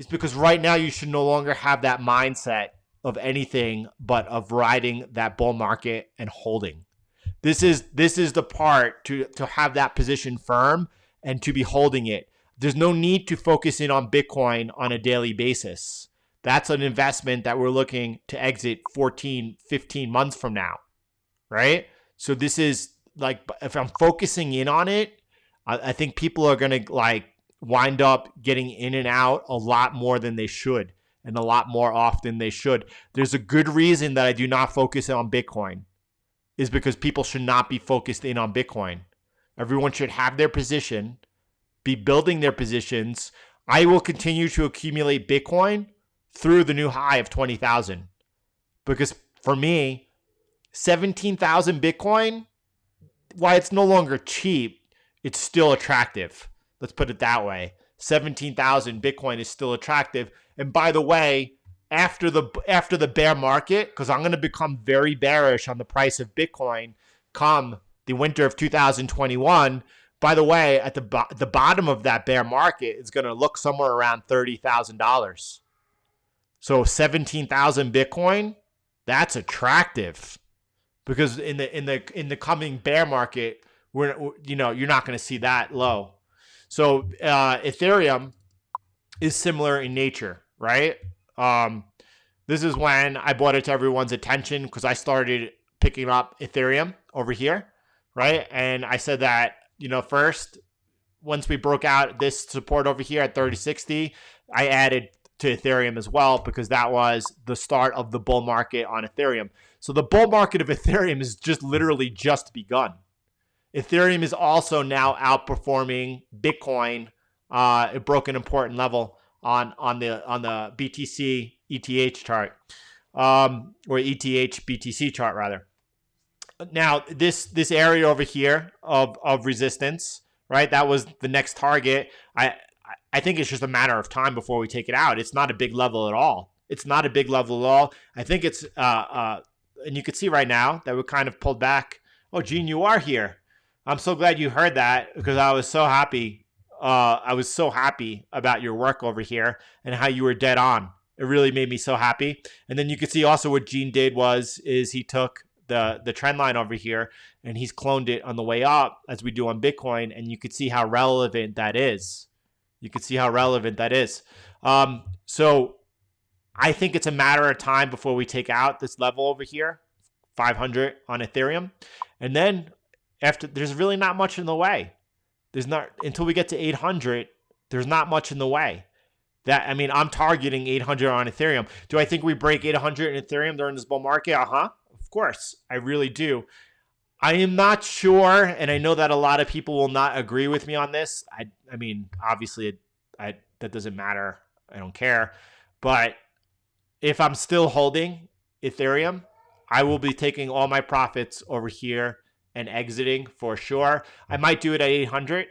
because right now you should no longer have that mindset of anything but of riding that bull market and holding. This is the part to have that position firm and to be holding it. There's no need to focus in on Bitcoin on a daily basis. That's an investment that we're looking to exit 14, 15 months from now, right? So this is like, if I'm focusing in on it, I think people are going to like wind up getting in and out a lot more than they should. and a lot more often they should. There's a good reason that I do not focus on Bitcoin, is because people should not be focused in on Bitcoin. Everyone should have their position, be building their positions. I will continue to accumulate Bitcoin through the new high of 20,000, because for me, 17,000 Bitcoin, why it's no longer cheap, it's still attractive. Let's put it that way. 17,000 Bitcoin is still attractive. And by the way, after the bear market, because I'm going to become very bearish on the price of Bitcoin come the winter of 2021. By the way, at the bottom of that bear market is going to look somewhere around $30,000. So 17,000 Bitcoin, that's attractive, because in the coming bear market, you're not going to see that low. So Ethereum is similar in nature, right? This is when I brought it to everyone's attention, because I started picking up Ethereum over here, right? And I said that, first, once we broke out this support over here at 3060, I added to Ethereum as well, because that was the start of the bull market on Ethereum. So the bull market of Ethereum is literally just begun. Ethereum is also now outperforming Bitcoin. It broke an important level on the BTC ETH chart, or ETH BTC chart rather. Now this area over here of resistance, right? That was the next target. I think it's just a matter of time before we take it out. It's not a big level at all. It's not a big level at all. I think it's and you can see right now that we kind of pulled back. Oh, Gene, you are here. I'm so glad you heard that, because I was so happy. I was so happy about your work over here and how you were dead on. It really made me so happy. And then you can see also what Gene did is he took the trend line over here and he's cloned it on the way up, as we do on Bitcoin. And you can see how relevant that is. So I think it's a matter of time before we take out this level over here, 500 on Ethereum. And then after, there's really not much in the way. There's not, until we get to 800, there's not much in the way. I'm targeting 800 on Ethereum. Do I think we break 800 in Ethereum during this bull market? Of course, I really do. I am not sure, and I know that a lot of people will not agree with me on this. Obviously, that doesn't matter. I don't care. But if I'm still holding Ethereum, I will be taking all my profits over here and exiting for sure. I might do it at 800.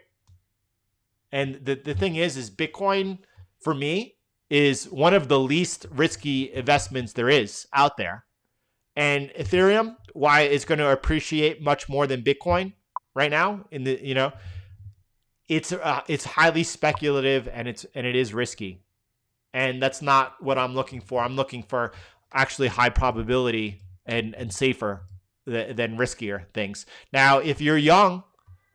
And the thing is Bitcoin, for me, is one of the least risky investments there is out there. And Ethereum, why it's going to appreciate much more than Bitcoin right now, it's highly speculative, and it is risky. And that's not what I'm looking for. I'm looking for actually high probability and safer than riskier things. Now, if you're young,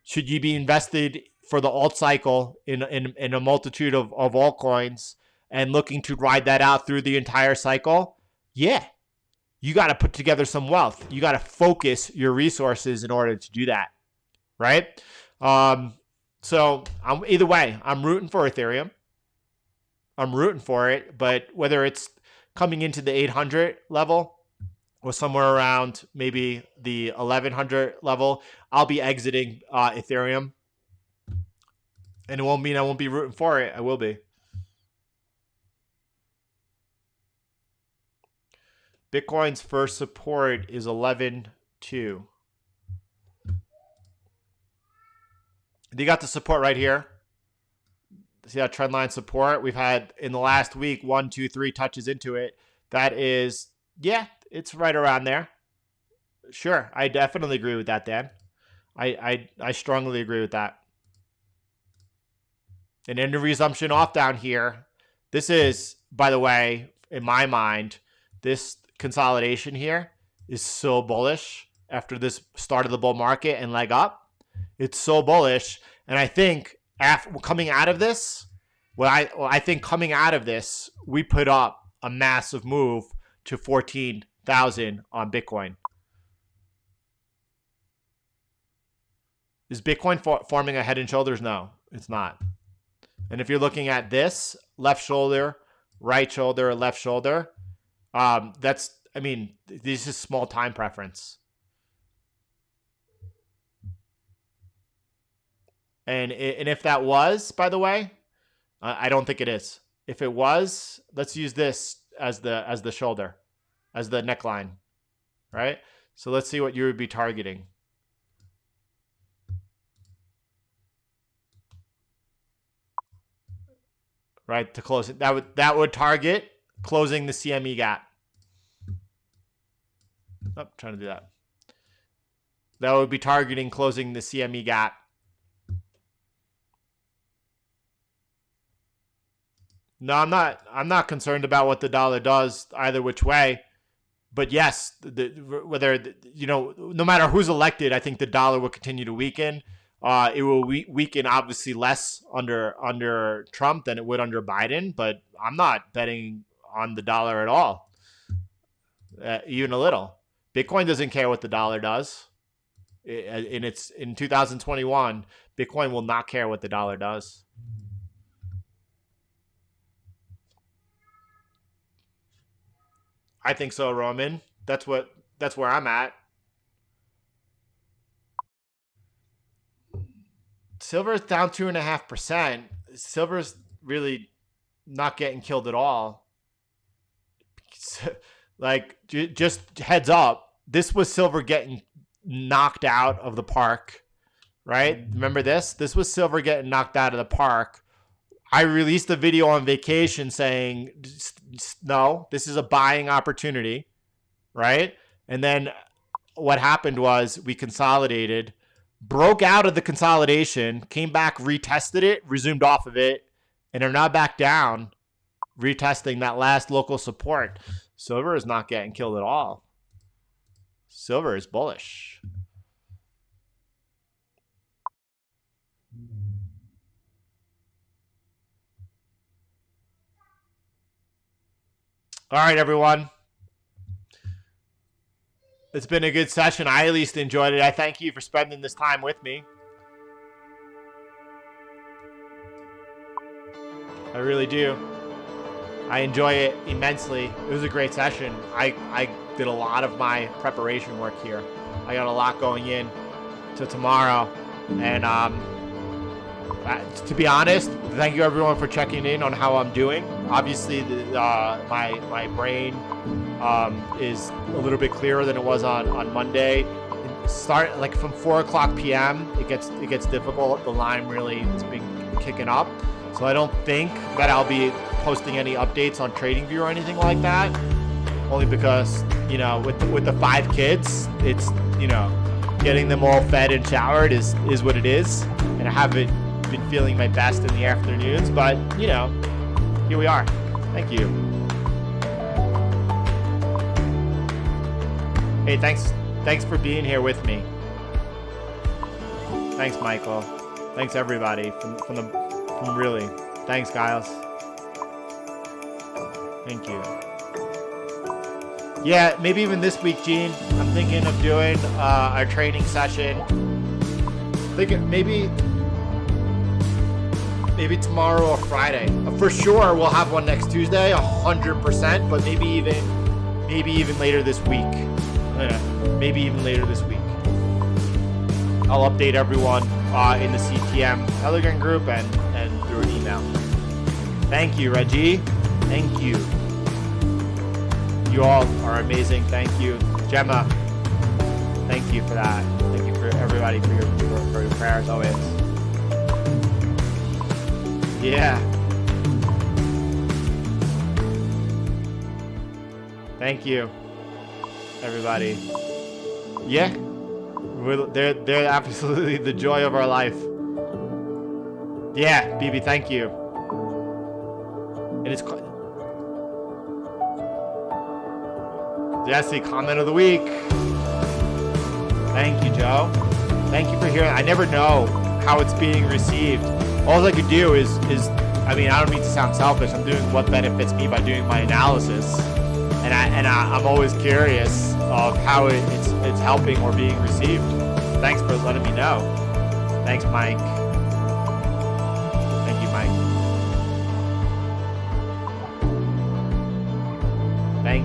should you be invested for the alt cycle in a multitude of altcoins and looking to ride that out through the entire cycle? Yeah. You got to put together some wealth. You got to focus your resources in order to do that, right? So either way, I'm rooting for Ethereum. I'm rooting for it, but whether it's coming into the 800 level or somewhere around maybe the 1100 level, I'll be exiting Ethereum. And it won't mean I won't be rooting for it. I will be. Bitcoin's first support is 11.2. You got the support right here. See that trend line support? We've had in the last week 1, 2, 3 touches into it. That is, yeah, it's right around there. Sure, I definitely agree with that, Dan. I strongly agree with that. And in the resumption off down here, this is, by the way, in my mind, this consolidation here is so bullish after this start of the bull market and leg up. It's so bullish. And I think coming out of this, I think coming out of this, we put up a massive move to 14,000 on Bitcoin. Is Bitcoin forming a head and shoulders? No, it's not. And if you're looking at this left shoulder right shoulder or left shoulder. This is small time preference. And if that was, by the way, I don't think it is. If it was, let's use this as the shoulder, as the neckline, right? So let's see what you would be targeting. Right, to close it. That would target closing the CME gap. Oh, trying to do that. That would be targeting closing the CME gap. No, I'm not concerned about what the dollar does either which way. But yes, no matter who's elected, I think the dollar will continue to weaken. It will weaken obviously less under Trump than it would under Biden, but I'm not betting on the dollar at all, even a little. Bitcoin doesn't care what the dollar does. In 2021, Bitcoin will not care what the dollar does. I think so, Roman. That's where I'm at. Silver's down 2.5%. Silver's really not getting killed at all. Like, just heads up, this was silver getting knocked out of the park, right? Remember this? This was silver getting knocked out of the park. I released a video on vacation saying, no, this is a buying opportunity, right? And then what happened was we consolidated, broke out of the consolidation, came back, retested it, resumed off of it, and are now back down, retesting that last local support. Silver is not getting killed at all. Silver is bullish. All right, everyone. It's been a good session. I at least enjoyed it. I thank you for spending this time with me. I really do. I enjoy it immensely. It was a great session. I did a lot of my preparation work here. I got a lot going in to tomorrow. And to be honest, thank you everyone for checking in on how I'm doing. Obviously, my brain is a little bit clearer than it was on Monday. Start like from 4:00 p.m. It gets difficult. The line really has been kicking up. So I don't think that I'll be posting any updates on TradingView or anything like that. Only because, with the 5 kids, it's, getting them all fed and showered is what it is. And I haven't been feeling my best in the afternoons, but, here we are. Thank you. Hey, thanks for being here with me. Thanks, Michael. Thanks, everybody. From really. Thanks, Giles. Thank you. Yeah, maybe even this week, Gene. I'm thinking of doing our training session. Thinking maybe tomorrow or Friday. For sure, we'll have one next Tuesday, 100%. But maybe even later this week. Maybe even later this week. I'll update everyone in the CTM Telegram group and through an email. Thank you, Reggie. Thank you. You all are amazing. Thank you, Gemma. Thank you for that. Thank you for everybody for your prayers always. Yeah. Thank you, everybody. Yeah. They're absolutely the joy of our life. Yeah, BB, thank you. And it's Jesse, comment of the week. Thank you, Joe. Thank you for hearing. I never know how it's being received. All I could do is I don't mean to sound selfish. I'm doing what benefits me by doing my analysis, and I'm always curious of how it's helping or being received. Thanks for letting me know. Thanks, Mike. Thank you, Mike.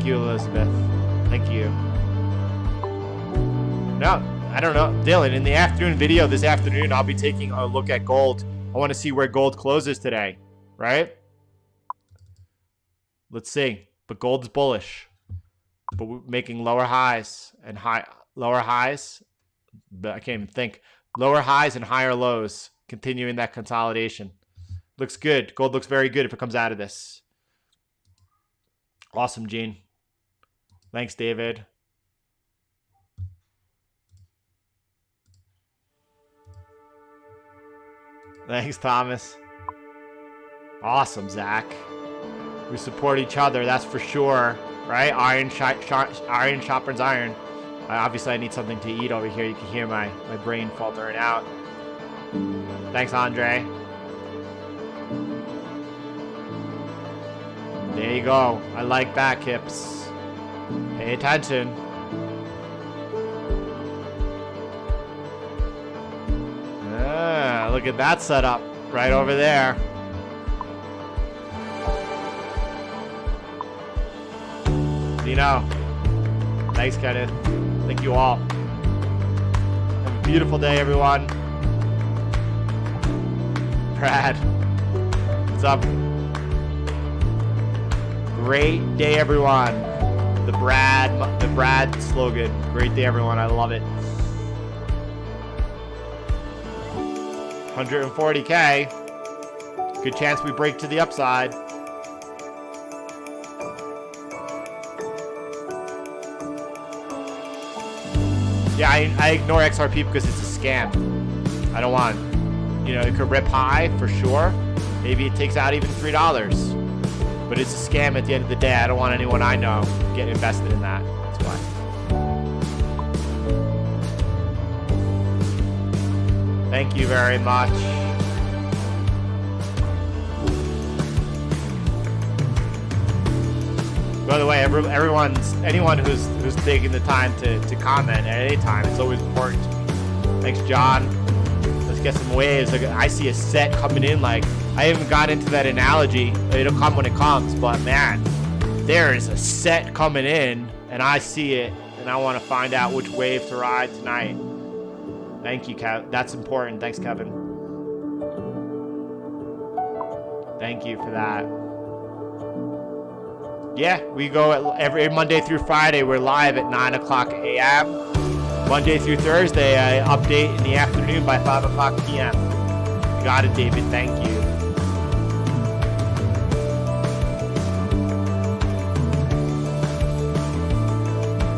Thank you, Elizabeth. Thank you. No, I don't know. Dylan, in the afternoon video this afternoon, I'll be taking a look at gold. I want to see where gold closes today, right? Let's see. But gold's bullish. But we're making lower highs and lower highs. But I can't even think. Lower highs and higher lows. Continuing that consolidation. Looks good. Gold looks very good if it comes out of this. Awesome, Gene. Thanks, David. Thanks, Thomas. Awesome, Zach. We support each other, that's for sure. Right? Iron sharpens iron. Obviously, I need something to eat over here. You can hear my brain faltering out. Thanks, Andre. There you go. I like that, Kips. Pay attention. Ah, look at that setup right over there. Dino. Thanks, Kenneth. Thank you all. Have a beautiful day, everyone. Brad. What's up? Great day, everyone. The Brad slogan. Great day, everyone. I love it. 140K. Good chance we break to the upside. Yeah, I ignore XRP because it's a scam. I don't want, it could rip high for sure. Maybe it takes out even $3. But it's a scam at the end of the day. I don't want anyone I know getting invested in that. That's why. Thank you very much. By the way, anyone who's taking the time to comment at any time, it's always important. Thanks, John. Let's get some waves. I see a set coming in. Like, I haven't got into that analogy. It'll come when it comes, but man, there is a set coming in, and I see it, and I want to find out which wave to ride tonight. Thank you, Kev. That's important. Thanks, Kevin. Thank you for that. Yeah, we go every Monday through Friday. We're live at 9 o'clock a.m. Monday through Thursday, I update in the afternoon by 5 o'clock p.m. You got it, David. Thank you.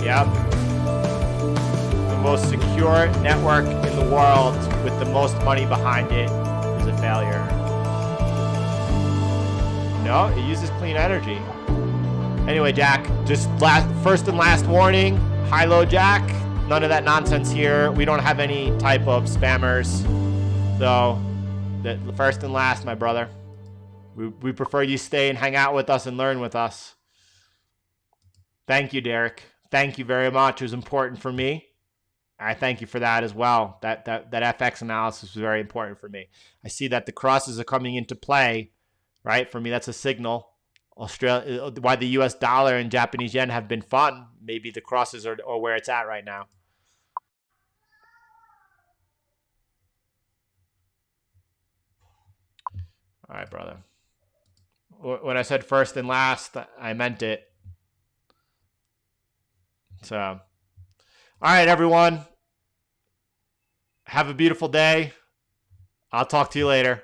Yep. The most secure network in the world with the most money behind it is a failure. No, it uses clean energy. Anyway, Jack, just first and last warning. High-low, Jack. None of that nonsense here. We don't have any type of spammers. So, the first and last, my brother. We prefer you stay and hang out with us and learn with us. Thank you, Derek. Thank you very much. It was important for me. I thank you for that as well. That FX analysis was very important for me. I see that the crosses are coming into play, right? For me, that's a signal. Australia, why the US dollar and Japanese yen have been fun. Maybe the crosses are where it's at right now. All right, brother. When I said first and last, I meant it. So, all right, everyone. Have a beautiful day. I'll talk to you later.